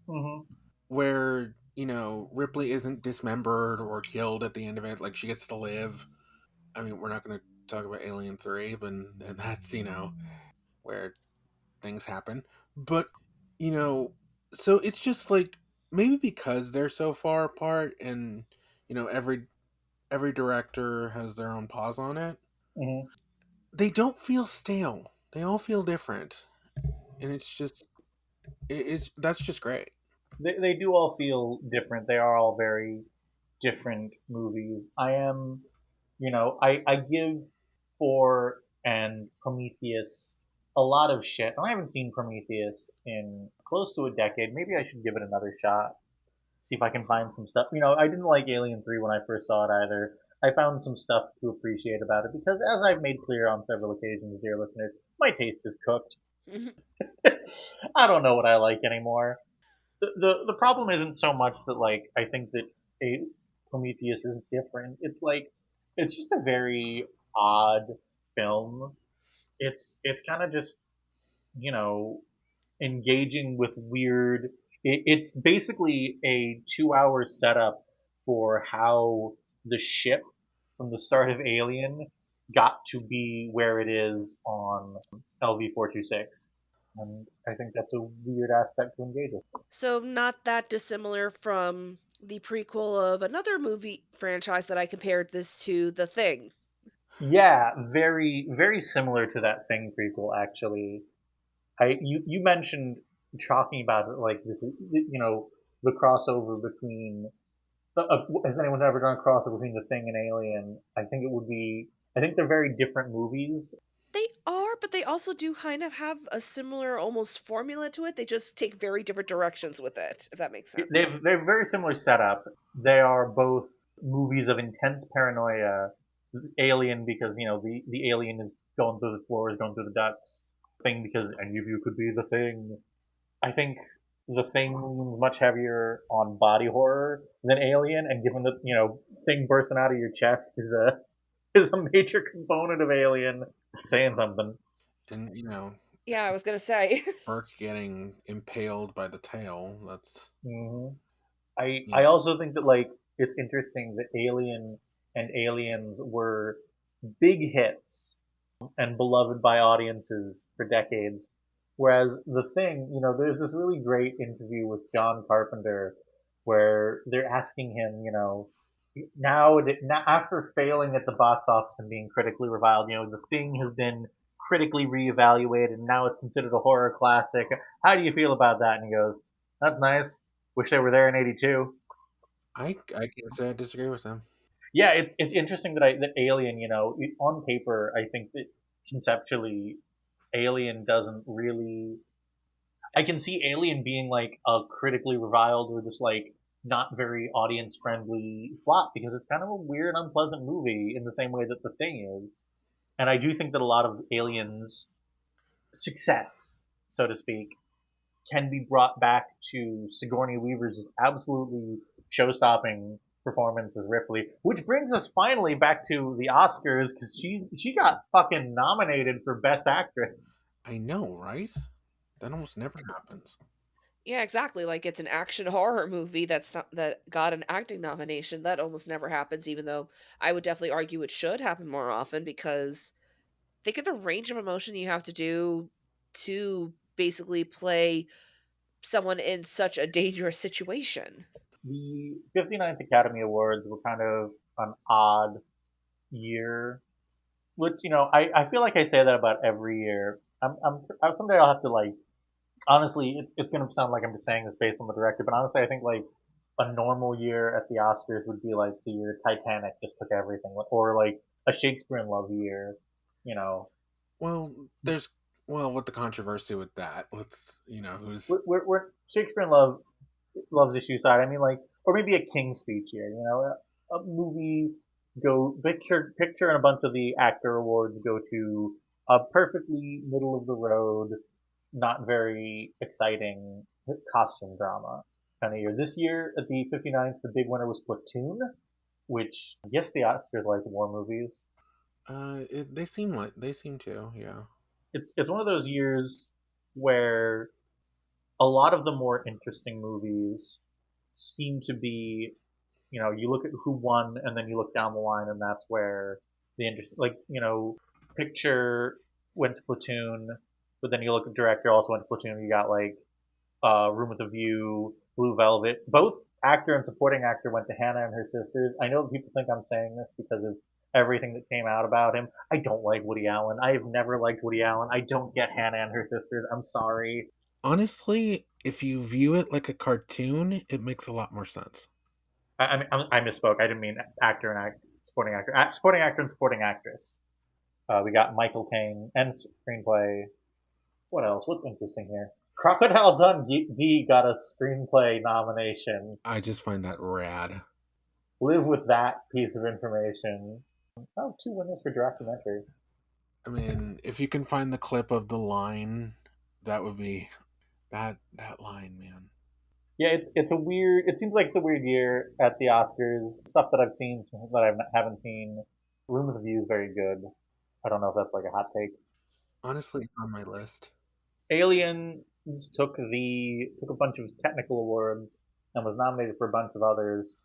Mm-hmm. Where, Ripley isn't dismembered or killed at the end of it, like she gets to live. I mean, we're not going to talk about Alien 3, but and that's, where things happen. But, you know, so it's just like maybe because they're so far apart and, every director has their own pause on it, Mm-hmm. they don't feel stale. They all feel different. And it's just it's that's just great. They do all feel different. They are all very different movies. I am, I give Thor and Prometheus a lot of shit. And I haven't seen Prometheus in close to a decade. Maybe I should give it another shot. See if I can find some stuff. I didn't like Alien 3 when I first saw it either. I found some stuff to appreciate about it because, as I've made clear on several occasions, dear listeners, my taste is cooked. I don't know what I like anymore. The problem isn't so much that like I think that a Prometheus is different. It's like it's just a very odd film. It's kind of just you know engaging with weird. It's basically a 2 hour setup for how the ship from the start of Alien got to be where it is on LV-426, and I think that's a weird aspect to engage with. So, not that dissimilar from the prequel of another movie franchise that I compared this to, The Thing. Yeah, very very similar to that Thing prequel actually. You mentioned talking about it like this is the crossover between has anyone ever done a crossover between The Thing and Alien? I think it would be. I think they're very different movies. They are, but they also do kind of have a similar almost formula to it. They just take very different directions with it, if that makes sense. They're very similar setup. They are both movies of intense paranoia. Alien because the alien is going through the floors, going through the ducts. Thing because any of you could be the Thing. I think the Thing leans much heavier on body horror than Alien, and given that Thing bursting out of your chest is a major component of Alien, saying something. And Yeah, I was gonna say. Burke getting impaled by the tail. That's hmm I you I know. also think that like it's interesting that Alien and Aliens were big hits and beloved by audiences for decades. Whereas The Thing, there's this really great interview with John Carpenter where they're asking him, now after failing at the box office and being critically reviled, The Thing has been critically reevaluated and now it's considered a horror classic. How do you feel about that? And he goes, "That's nice. Wish they were there in '82." I can't say I disagree with him. Yeah, it's interesting that Alien, on paper, I think that conceptually Alien doesn't really. I can see Alien being like a critically reviled or just like not very audience friendly flop because it's kind of a weird, unpleasant movie in the same way that The Thing is. And I do think that a lot of Aliens' success, so to speak, can be brought back to Sigourney Weaver's absolutely show-stopping performance as Ripley, which brings us finally back to the Oscars because she got fucking nominated for Best Actress. I know, right? That almost never happens. Yeah, exactly. Like it's an action horror movie that got an acting nomination. That almost never happens, even though I would definitely argue it should happen more often because think of the range of emotion you have to do to basically play someone in such a dangerous situation. The 59th Academy Awards were kind of an odd year. Which I feel like I say that about every year. Someday I'll have to like honestly, it's gonna sound like I'm just saying this based on the director, but honestly, I think like a normal year at the Oscars would be like the year Titanic just took everything, or like a Shakespeare in Love year. You know, Well, there's what the controversy with that. Let's who's we're Shakespeare in Love loves issue side. I mean, like, or maybe a King's Speech year. A movie go picture and a bunch of the actor awards go to a perfectly middle of the road, not very exciting costume drama kind of year. This year at the 59th, the big winner was Platoon, which yes, the Oscars like war movies. they seem to, yeah. It's one of those years where a lot of the more interesting movies seem to be you look at who won and then you look down the line and that's where the interest, like, picture went to Platoon, but then you look at director also went to Platoon. You got like Room with a View, Blue Velvet. Both actor and supporting actor went to Hannah and Her Sisters. I know people think I'm saying this because of everything that came out about him. I don't like Woody Allen. I have never liked Woody Allen. I don't get Hannah and Her Sisters. I'm sorry. Honestly, if you view it like a cartoon, it makes a lot more sense. I misspoke. I didn't mean actor and supporting actor. Supporting actor and supporting actress. We got Michael Caine and screenplay. What else? What's interesting here? Crocodile Dundee got a screenplay nomination. I just find that rad. Live with that piece of information. Oh, two winners for documentary. I mean, if you can find the clip of the line, that would be that line, man. Yeah, it's a weird. It seems like it's a weird year at the Oscars. Stuff that I've seen, some that I haven't seen. Room Review is very good. I don't know if that's like a hot take. Honestly, it's on my list. Aliens took a bunch of technical awards and was nominated for a bunch of others.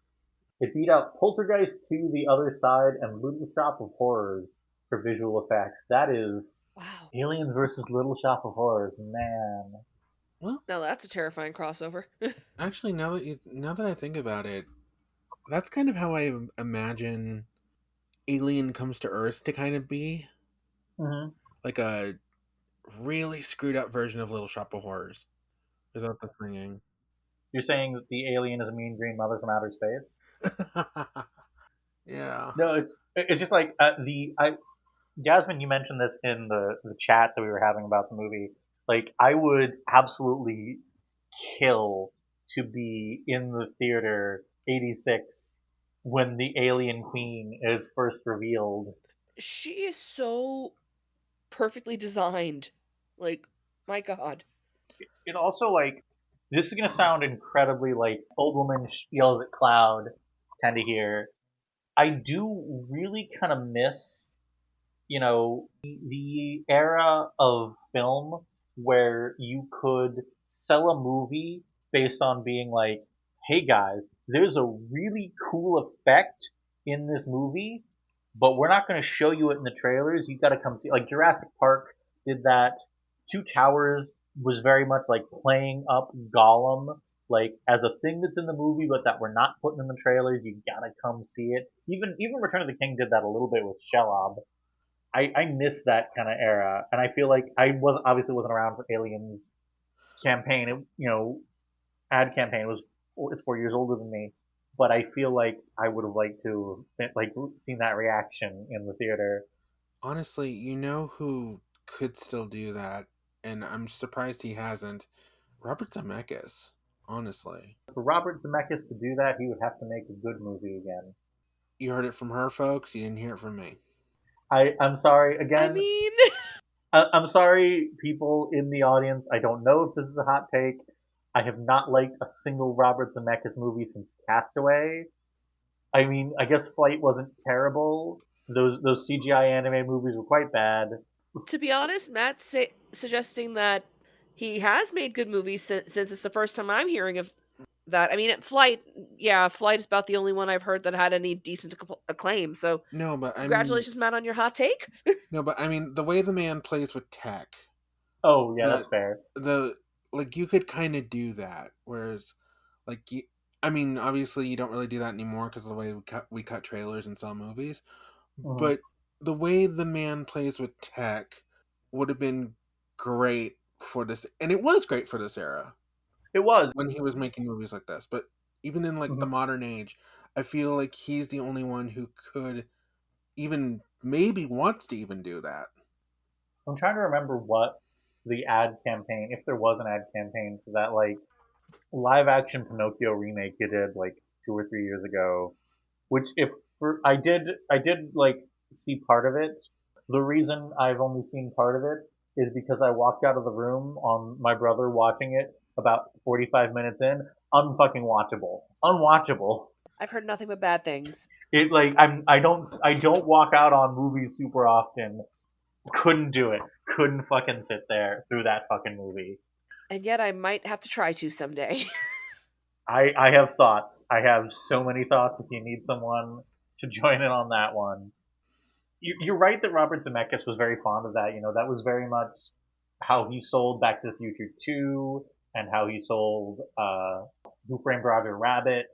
It beat out Poltergeist 2, The Other Side, and Little Shop of Horrors for visual effects. That is Wow. Aliens versus Little Shop of Horrors, man. Well, Now that's a terrifying crossover. actually, now that I think about it, that's kind of how I imagine Alien Comes to Earth to kind of be, Hmm. like a really screwed up version of Little Shop of Horrors. Is that the singing? You're saying that the alien is a mean green mother from outer space? Yeah. No, it's just like the I Jasmine, you mentioned this in the chat that we were having about the movie. Like, I would absolutely kill to be in the theater 86 when the alien queen is first revealed. She is so perfectly designed. Like, my God. It also, like, this is going to sound incredibly like old woman yells at cloud kind of here. I do really kind of miss the era of film where you could sell a movie based on being like, hey guys, there's a really cool effect in this movie, but we're not going to show you it in the trailers. You got to come see. Like Jurassic Park did that. Two Towers was very much like playing up Gollum like as a thing that's in the movie, but that we're not putting in the trailers. You gotta come see it. Even Return of the King did that a little bit with Shelob. I miss that kind of era, and I feel like I was obviously wasn't around for Aliens campaign. Ad campaign it's 4 years older than me, but I feel like I would have liked to like seen that reaction in the theater. Honestly, you know who could still do that, and I'm surprised he hasn't. Robert Zemeckis. Honestly, For Robert Zemeckis to do that, he would have to make a good movie again. you heard it from her, folks. You didn't hear it from me. I'm sorry I again. mean, I'm sorry, people in the audience. I don't know if this is a hot take. I have not liked a single Robert Zemeckis movie since Castaway. I mean, I guess Flight wasn't terrible. Those CGI anime movies were quite bad. to be honest, Matt's suggesting that he has made good movies since it's the first time I'm hearing of that. I mean, Flight, yeah, Flight is about the only one I've heard that had any decent acclaim. So, No, but I mean, congratulations, Matt, on your hot take. no, but I mean, the way the man plays with tech, Oh yeah, that that's fair. the like you could kind of do that. Whereas, like you, I mean, obviously you don't really do that anymore because of the way we cut trailers and sell movies. Hmm. But the way the man plays with tech would have been great for this, and it was great for this era It was. when he was making movies like this. But even in like the Hmm. modern age, I feel like he's the only one who could even maybe wants to even do that. I'm trying to remember what the ad campaign, if there was an ad campaign for that like live action Pinocchio remake you did like 2 or 3 years ago. Which if I did like see part of it. The reason I've only seen part of it is because I walked out of the room on my brother watching it about 45 minutes in. Unfucking watchable. Unwatchable. I've heard nothing but bad things. It like I don't walk out on movies super often. Couldn't do it. Couldn't fucking sit there through that fucking movie. And yet I might have to try to someday. I have thoughts. I have so many thoughts. If you need someone to join in on that one, you're right that Robert Zemeckis was very fond of that. That was very much how he sold Back to the Future 2 and how he sold Who Framed Roger Rabbit.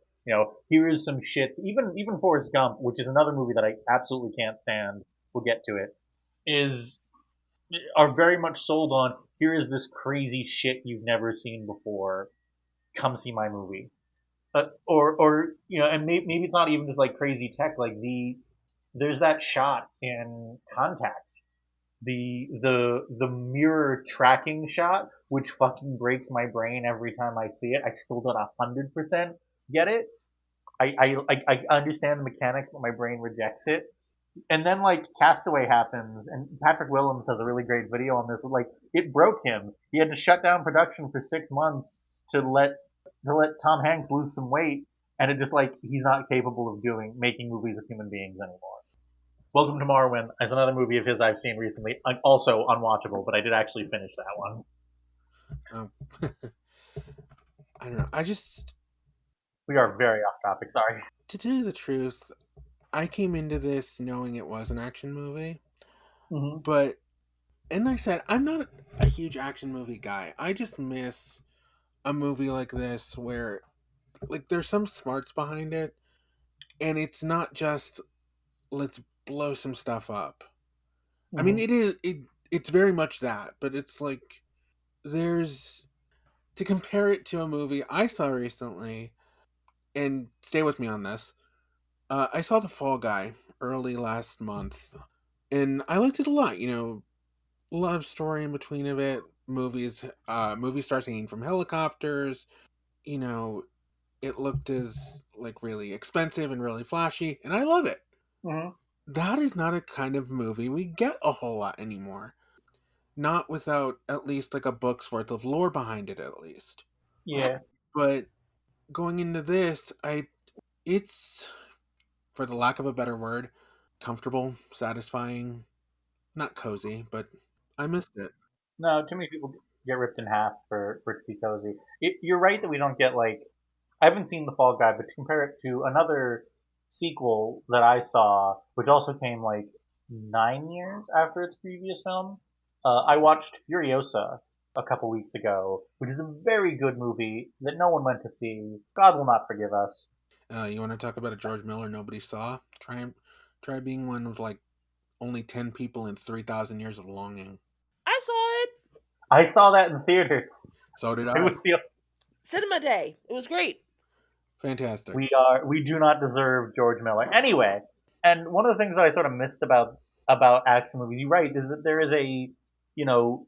Here is some shit. Even Forrest Gump, which is another movie that I absolutely can't stand. We'll get to it. Is are very much sold on. Here is this crazy shit you've never seen before. Come see my movie. or and maybe it's not even just like crazy tech. Like there's that shot in Contact, the mirror tracking shot, which fucking breaks my brain every time I see it. I still don't 100% get it. I understand the mechanics, but my brain rejects it. And then like Castaway happens, and Patrick Willems has a really great video on this. Like it broke him. He had to shut down production for 6 months to let Tom Hanks lose some weight, and it just like he's not capable of doing making movies with human beings anymore. Welcome to Marwin is another movie of his I've seen recently, also unwatchable, but I did actually finish that one. Um, I don't know. We are very off topic. Sorry. To tell you the truth, I came into this knowing it was an action movie, Mm-hmm. but and like I said, I'm not a huge action movie guy. I just miss a movie like this where like there's some smarts behind it, and it's not just let's blow some stuff up. I mean, Mm-hmm. it's very much that, but it's like there's to compare it to a movie I saw recently, and stay with me on this. I saw The Fall Guy early last month, and I liked it a lot. Love story in between of it. Movie stars hanging from helicopters. You know, it looked as like really expensive and really flashy, and I love it. Mm-hmm. That is not a kind of movie we get a whole lot anymore. Not without at least like a book's worth of lore behind it, at least. Yeah. But going into this, it's, for the lack of a better word, comfortable, satisfying, not cozy, but I missed it. No, too many people get ripped in half for it to be cozy. You're right that we don't get like I haven't seen The Fall Guy, but to compare it to another sequel that I saw, which also came like 9 years after its previous film, I watched Furiosa a couple weeks ago, which is a very good movie that no one went to see. God will not forgive us. You want to talk about a George Miller nobody saw? Try being one of like only 10 people in 3,000 years of longing. I saw it. I saw that in theaters. So did It I. was the Cinema Day. It was great. Fantastic. we do not deserve George Miller anyway. And one of the things that I sort of missed about action movies, you're right, is that there is you know,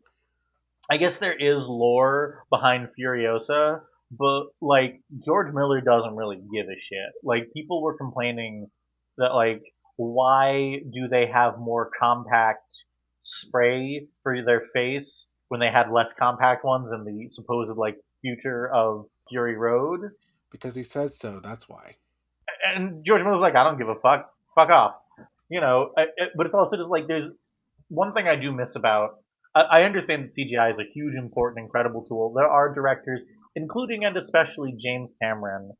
I guess there is lore behind Furiosa, but like George Miller doesn't really give a shit. Like people were complaining that like why do they have more compact spray for their face when they had less compact ones in the supposed like future of Fury Road? Because he says so, that's why. And George Miller's like, I don't give a fuck off, but it's also just like there's one thing I do miss about. I understand that CGI is a huge, important, incredible tool. There are directors, including and especially James Cameron,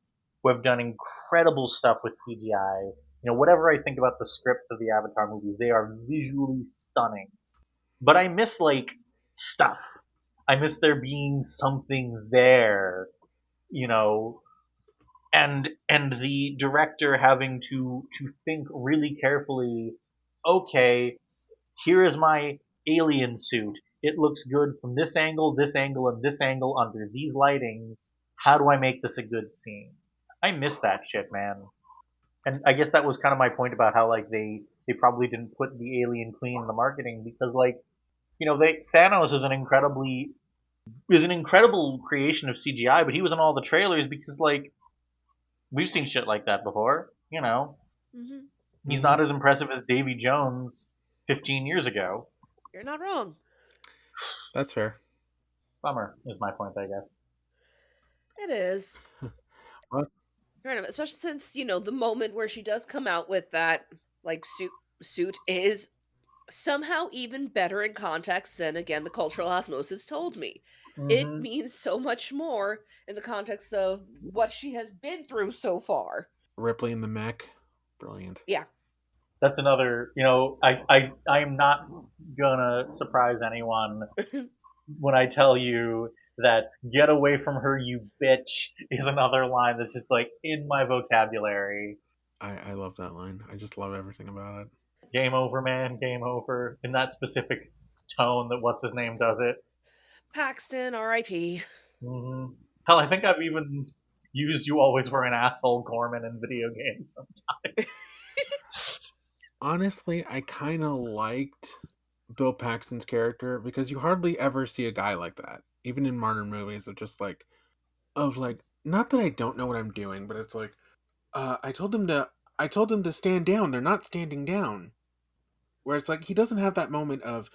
who have done incredible stuff with CGI. Whatever I think about the scripts of the Avatar movies, they are visually stunning. But I miss like stuff. I miss there being something there, you know, and the director having to think really carefully. Okay, here is my alien suit. It looks good from this angle, and this angle under these lightings. How do I make this a good scene? I miss that shit, man. And I guess that was kind of my point about how like they probably didn't put the alien queen in the marketing because like they Thanos is an incredible creation of CGI, but he was in all the trailers because like we've seen shit like that before. Hmm. He's Hmm. not as impressive as Davy Jones 15 years ago. You're not wrong. That's fair. Bummer is my point, I guess. It is. What? Kind of, especially since, the moment where she does come out with that like suit is somehow even better in context than again the cultural osmosis told me. It Hmm. means so much more in the context of what she has been through so far. Ripley in the mech. Brilliant. Yeah. That's another. I'm not gonna surprise anyone when I tell you that "get away from her, you bitch" is another line that's just like in my vocabulary. I love that line. I just love everything about it. Game over, man. Game over. In that specific tone that what's his name does it. Paxton, R.I.P. Hmm. Hell, I think I've even used "You Always Were an Asshole" Gorman in video games. Honestly, I kind of liked Bill Paxton's character because you hardly ever see a guy like that, even in modern movies. Of like, not that I don't know what I'm doing, but it's like, I told them to stand down. They're not standing down. Where it's like he doesn't have that moment of,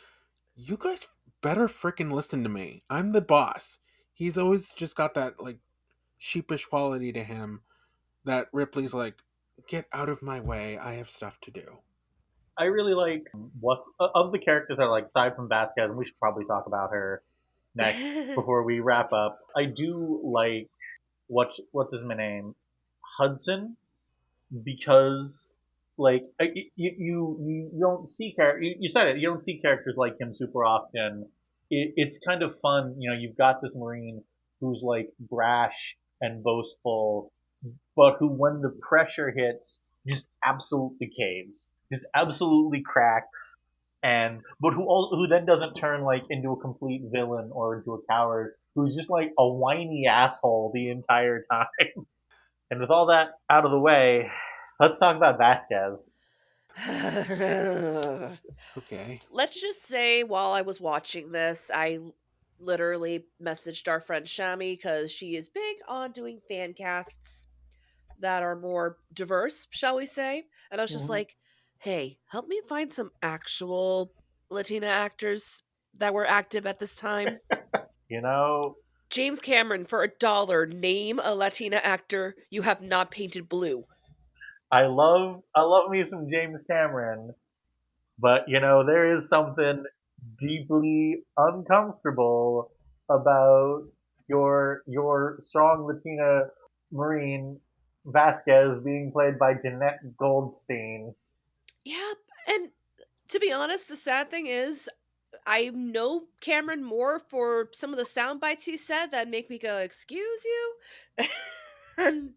you guys better frickin' listen to me. I'm the boss. He's always just got that like sheepish quality to him that Ripley's like, get out of my way. I have stuff to do. I really like what's of the characters I like aside from Vasquez, and we should probably talk about her next before we wrap up. I do like what's his name, Hudson, because like you don't see you said it, you don't see characters like him super often. It's kind of fun, you've got this Marine who's like brash and boastful, but who, when the pressure hits, just absolutely caves, just absolutely cracks, and but who then doesn't turn like into a complete villain or into a coward, who's just like a whiny asshole the entire time. And with all that out of the way, let's talk about Vasquez. Okay. Let's just say while I was watching this, I literally messaged our friend Shami because she is big on doing fan casts that are more diverse, shall we say. And I was just Mhm. like, hey, help me find some actual Latina actors that were active at this time. You know, James Cameron, for $1, name a Latina actor you have not painted blue. I love me some James Cameron, but there is something deeply uncomfortable about your strong Latina Marine Vasquez being played by Jeanette Goldstein. Yeah, and to be honest, the sad thing is, I know Cameron more for some of the sound bites he said that make me go, "Excuse you," and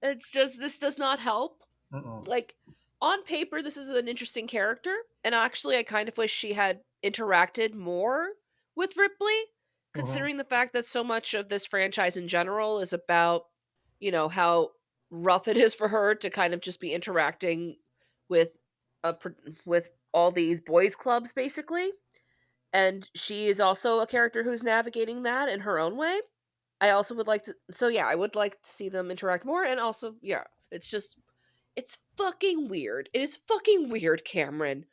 it's just this does not help. Mm-mm. Like on paper, this is an interesting character, and actually, I kind of wish she had interacted more with Ripley, Mm-hmm. considering the fact that so much of this franchise in general is about, how rough it is for her to kind of just be interacting with with all these boys clubs basically, and she is also a character who's navigating that in her own way. I also would like to, so yeah, I would like to see them interact more, and also, yeah, it's just, it's fucking weird. It is fucking weird, Cameron.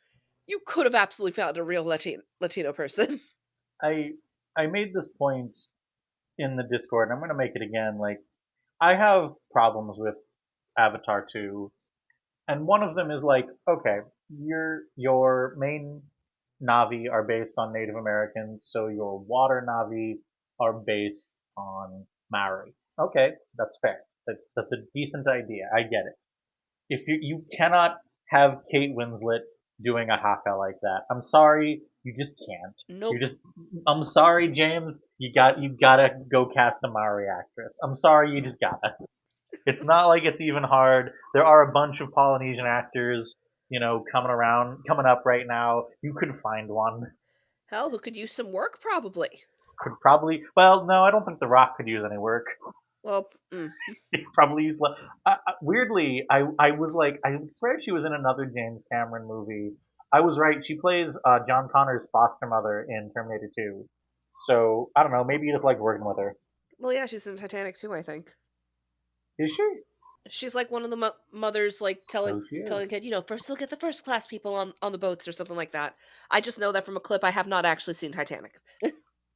You could have absolutely found a real Latino person. I I made this point in the Discord, and I'm gonna make it again. Like, I have problems with Avatar 2, and one of them is like, okay, your main Navi are based on Native Americans, so your water Navi are based on Maori. Okay, that's fair. That's a decent idea. I get it. If you cannot have Kate Winslet doing a haka like that, I'm sorry, you just can't. You Nope. just, I'm sorry, James. You gotta go cast a Maori actress. I'm sorry, you just gotta. It's not like it's even hard. There are a bunch of Polynesian actors, coming up right now. You could find one. Hell, who could use some work, probably. Could probably. Well, no, I don't think The Rock could use any work. Well, He could probably use. Weirdly, I was like, I swear she was in another James Cameron movie. I was right. She plays John Connor's foster mother in Terminator 2. So I don't know. Maybe you just liked working with her. well, yeah, she's in Titanic too, I think. Is she? She's like one of the mothers, like telling So she telling the is. kid, first look at the first class people on the boats or something like that. I just know that from a clip. I have not actually seen Titanic.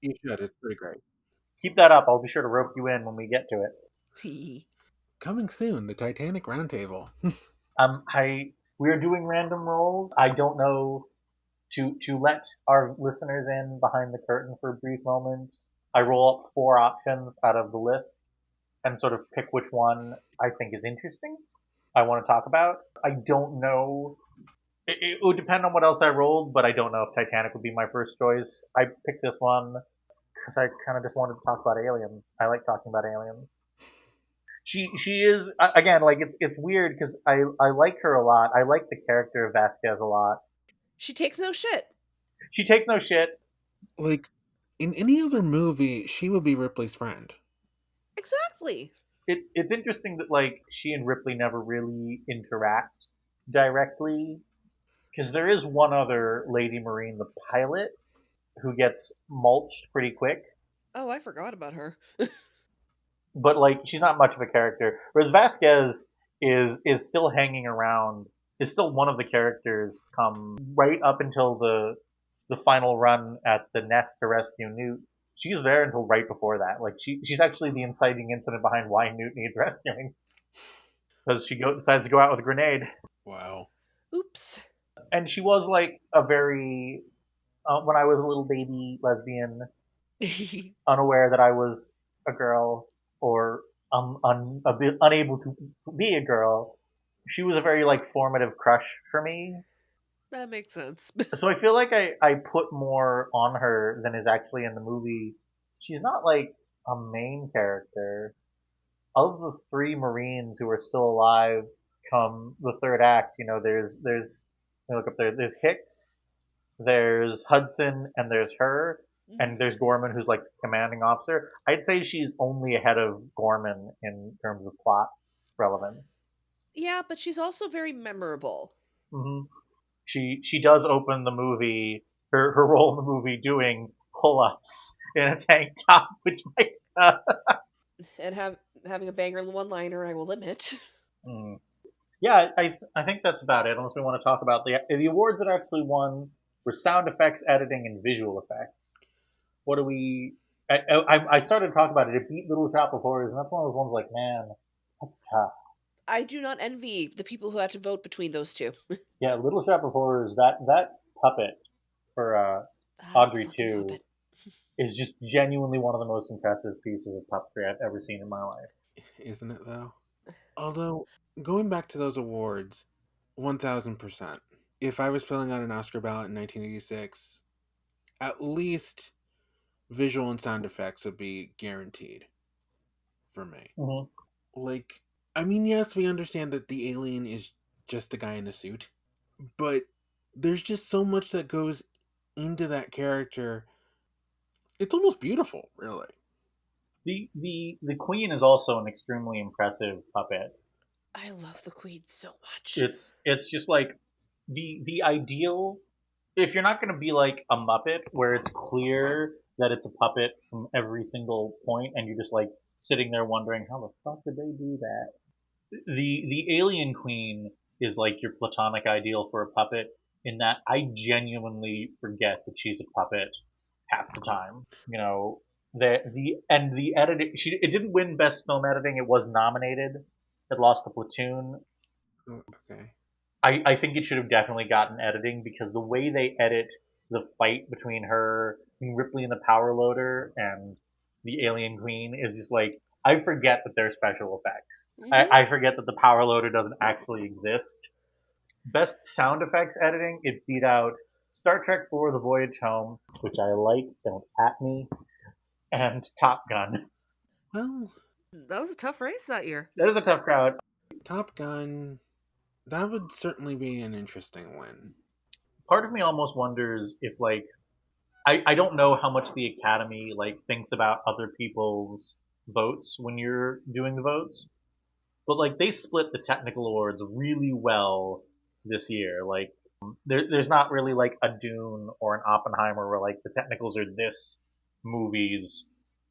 You should. It's pretty great. Keep that up. I'll be sure to rope you in when we get to it. Coming soon, the Titanic Roundtable. I We are doing random rolls. I don't know, to let our listeners in behind the curtain for a brief moment. I roll up four options out of the list and sort of pick which one I think is interesting. I want to talk about. I don't know. It would depend on what else I rolled, but I don't know if Titanic would be my first choice. I picked this one because I kind of just wanted to talk about aliens. I like talking about aliens. She is, again, like, it's weird because I like her a lot. I like the character of Vasquez a lot. She takes no shit. She takes no shit. Like, in any other movie, she would be Ripley's friend. Exactly. It's interesting that like she and Ripley never really interact directly because there is one other Lady Marine, the pilot, who gets mulched pretty quick, Oh, I forgot about her. but like she's not much of a character. Whereas Vasquez is still hanging around, is still one of the characters come right up until the final run at the nest to rescue Newt. She's there until right before that. Like she's actually the inciting incident behind why Newt needs rescuing because decides to go out with a grenade. Wow. Oops. And she was like a very when I was a little baby lesbian, unaware that I was a girl or a bit unable to be a girl. She was a very like formative crush for me. That makes sense. So I feel like I put more on her than is actually in the movie. She's not like a main character. Of the three Marines who are still alive come the third act, there's let me look up there. There's Hicks, there's Hudson, and there's her, Mhm. and there's Gorman, who's like the commanding officer. I'd say she's only ahead of Gorman in terms of plot relevance. Yeah, but she's also very memorable. hmm she does open the movie, her role in the movie, doing pull-ups in a tank top, which might And having a banger one-liner, I will admit. mm. Yeah, I think that's about it. Unless we want to talk about the awards that actually won were sound effects, editing, and visual effects. What do we? I started to talk about it. It beat Little Shop of Horrors, and that's one of those ones like, man, that's tough. I do not envy the people who had to vote between those two. Yeah, Little Shop of Horrors. That puppet for That Audrey fucking 2 puppet. is just genuinely one of the most impressive pieces of puppetry I've ever seen in my life. Isn't it though? Although, going back to those awards, 1000%. If I was filling out an Oscar ballot in 1986, at least visual and sound effects would be guaranteed for me. hmm Like, I mean, yes, we understand that the alien is just a guy in a suit, but there's just so much that goes into that character. It's almost beautiful, really. The Queen is also an extremely impressive puppet. I love the Queen so much. It's just like the ideal. If you're not going to be like a Muppet where it's clear that it's a puppet from every single point, and you're just like sitting there wondering how the fuck did they do that? The Alien Queen is like your platonic ideal for a puppet in that I genuinely forget that she's a puppet half the time. The editing, it didn't win best film editing. It was nominated. It lost to Platoon. Oh, okay. I think it should have definitely gotten editing because the way they edit the fight between her and Ripley in the power loader and the alien queen is just like I forget that they're special effects. Hmm. I forget that the power loader doesn't actually exist. Best sound effects editing, it beat out Star Trek 4 The Voyage Home, which I like, don't at me, and Top Gun. Well, That was a tough race that year. That is a tough crowd. Top Gun, that would certainly be an interesting win. Part of me almost wonders if like I don't know how much the Academy like thinks about other people's votes when you're doing the votes, but like they split the technical awards really well this year. Like there's not really like a Dune or an Oppenheimer where like the technicals are this movie's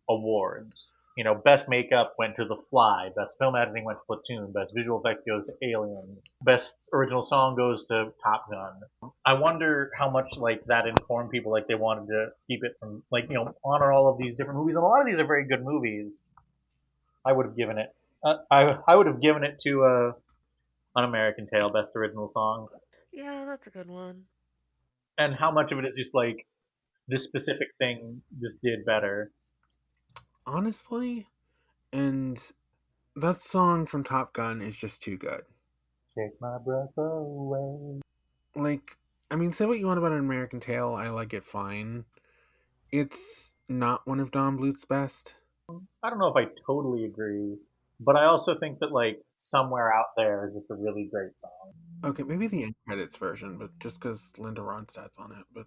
awards. Best makeup went to The Fly, best film editing went to Platoon, best visual effects goes to Aliens, best original song goes to Top Gun. I wonder how much like that informed people, like they wanted to keep it from like honor all of these different movies, and a lot of these are very good movies. I would have given it. I would have given it to An American Tale, best original song, Yeah, that's a good one. and how much of it is just like this specific thing just did better. Honestly, and that song from Top Gun is just too good. Take my breath away. Like, I mean, say what you want about An American Tail, I like it fine. It's not one of Don Bluth's best. I don't know if I totally agree, but I also think that like somewhere out there is just a really great song. Okay, maybe the end credits version, but just because Linda Ronstadt's on it. But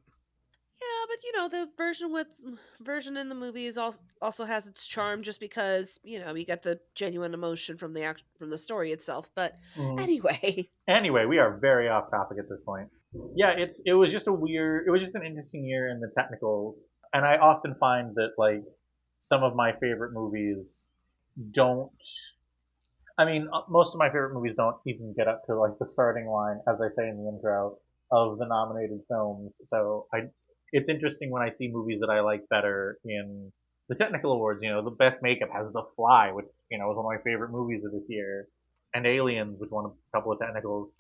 Yeah, but the version in the movie is also has its charm, just because you get the genuine emotion from from the story itself. But Mhm. anyway, Anyway, we are very off topic at this point. Yeah, it was just an interesting year in the technicals, and I often find that like some of my favorite movies don't. I mean, most of my favorite movies don't even get up to like the starting line, as I say in the intro, of the nominated films. It's interesting when I see movies that I like better in the technical awards. The best makeup has The Fly, which was one of my favorite movies of this year, and Aliens, which won a couple of technicals.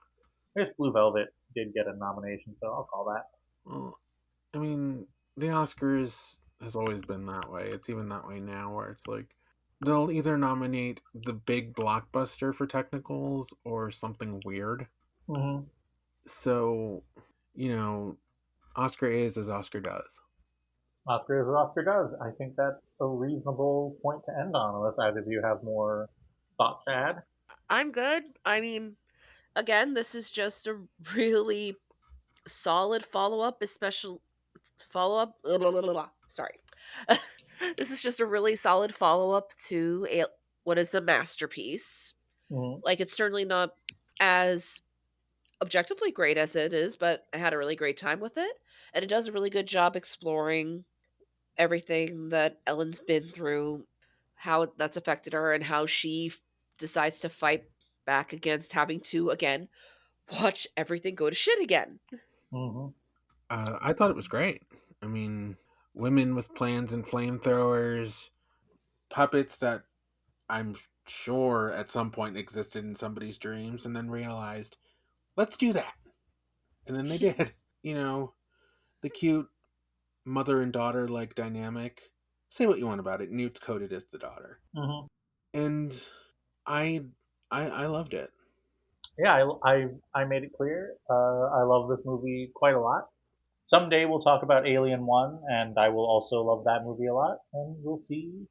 I guess Blue Velvet did get a nomination, so I'll call that. Well, I mean, the Oscars has always been that way. It's even that way now, where it's like they'll either nominate the big blockbuster for technicals or something weird. Mm-hmm. So, you know, Oscar is as Oscar does. Oscar is what Oscar does. I think that's a reasonable point to end on, unless either of you have more thoughts to add. I'm good. I mean, again, this is just a really solid follow up, especially follow up. Sorry. This is just a really solid follow up to what is a masterpiece. Mm-hmm. Like, it's certainly not as objectively great as it is, but I had a really great time with it. And it does a really good job exploring everything that Ellen's been through, how that's affected her, and how she decides to fight back against having to, again, watch everything go to shit again. Mm-hmm. I thought it was great. I mean, women with plans and flamethrowers, puppets that I'm sure at some point existed in somebody's dreams and then realized, let's do that. And then they did. You know, the cute mother and daughter like dynamic. Say what you want about it. Newt's coded as the daughter. Mm-hmm. And I I loved it. Yeah, I made it clear. I love this movie quite a lot. Someday we'll talk about Alien One, and I will also love that movie a lot, and we'll see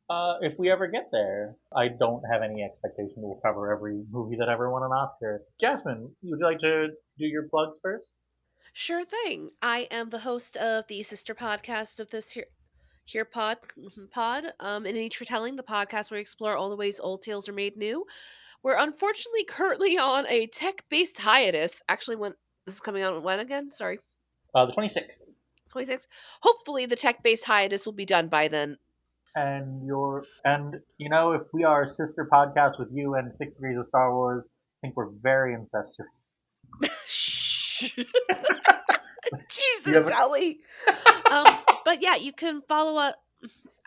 if we ever get there. I don't have any expectation we'll cover every movie that ever won an Oscar. Jasmine, would you like to do your plugs first? Sure thing. I am the host of the sister podcast of this here In Each Retelling, the podcast where we explore all the ways old tales are made new. We're unfortunately currently on a tech-based hiatus. Actually, when this is coming out, when again? Sorry, The 26th. 26. Hopefully, the tech-based hiatus will be done by then. If we are a sister podcast with you and 6 Degrees of Star Wars, I think we're very incestuous. Shh. You Jesus, have Ellie. But yeah, you can follow us.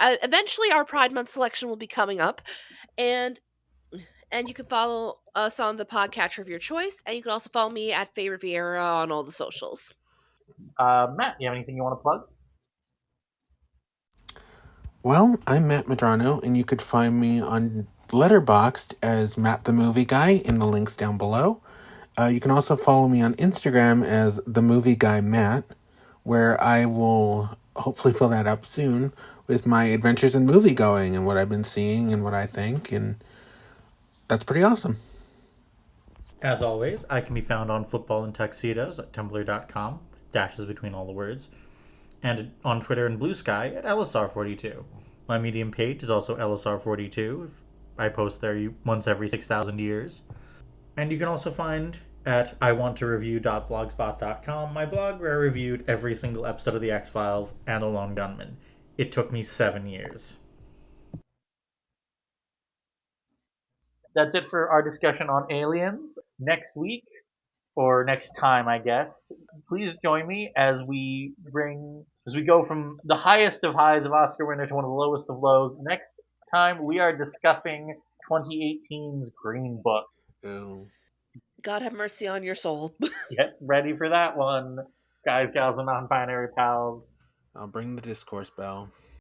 Eventually, our Pride Month selection will be coming up, and you can follow us on the podcatcher of your choice, and you can also follow me at Faye Riviera on all the socials. Matt, you have anything you want to plug? Well, I'm Matt Madrano, and you could find me on Letterboxd as Matt the Movie Guy in the links down below. You can also follow me on Instagram as the Movie Guy Matt, where I will hopefully fill that up soon with my adventures in movie going and what I've been seeing and what I think, and that's pretty awesome. As always, I can be found on Football and Tuxedos at tumblr.com, with dashes between all the words, and on Twitter and Blue Sky at LSR42. My Medium page is also LSR42. I post there once every 6,000 years. And you can also find at iwanttoreview.blogspot.com my blog where I reviewed every single episode of The X-Files and The Lone Gunman. It took me 7 years. That's it for our discussion on Aliens. Next week, or next time, I guess, please join me as we go from the highest of highs of Oscar winner to one of the lowest of lows. Next time, we are discussing 2018's Green Book. Oh. God have mercy on your soul. Get ready for that one, guys, gals, and non-binary pals. I'll bring the discourse bell.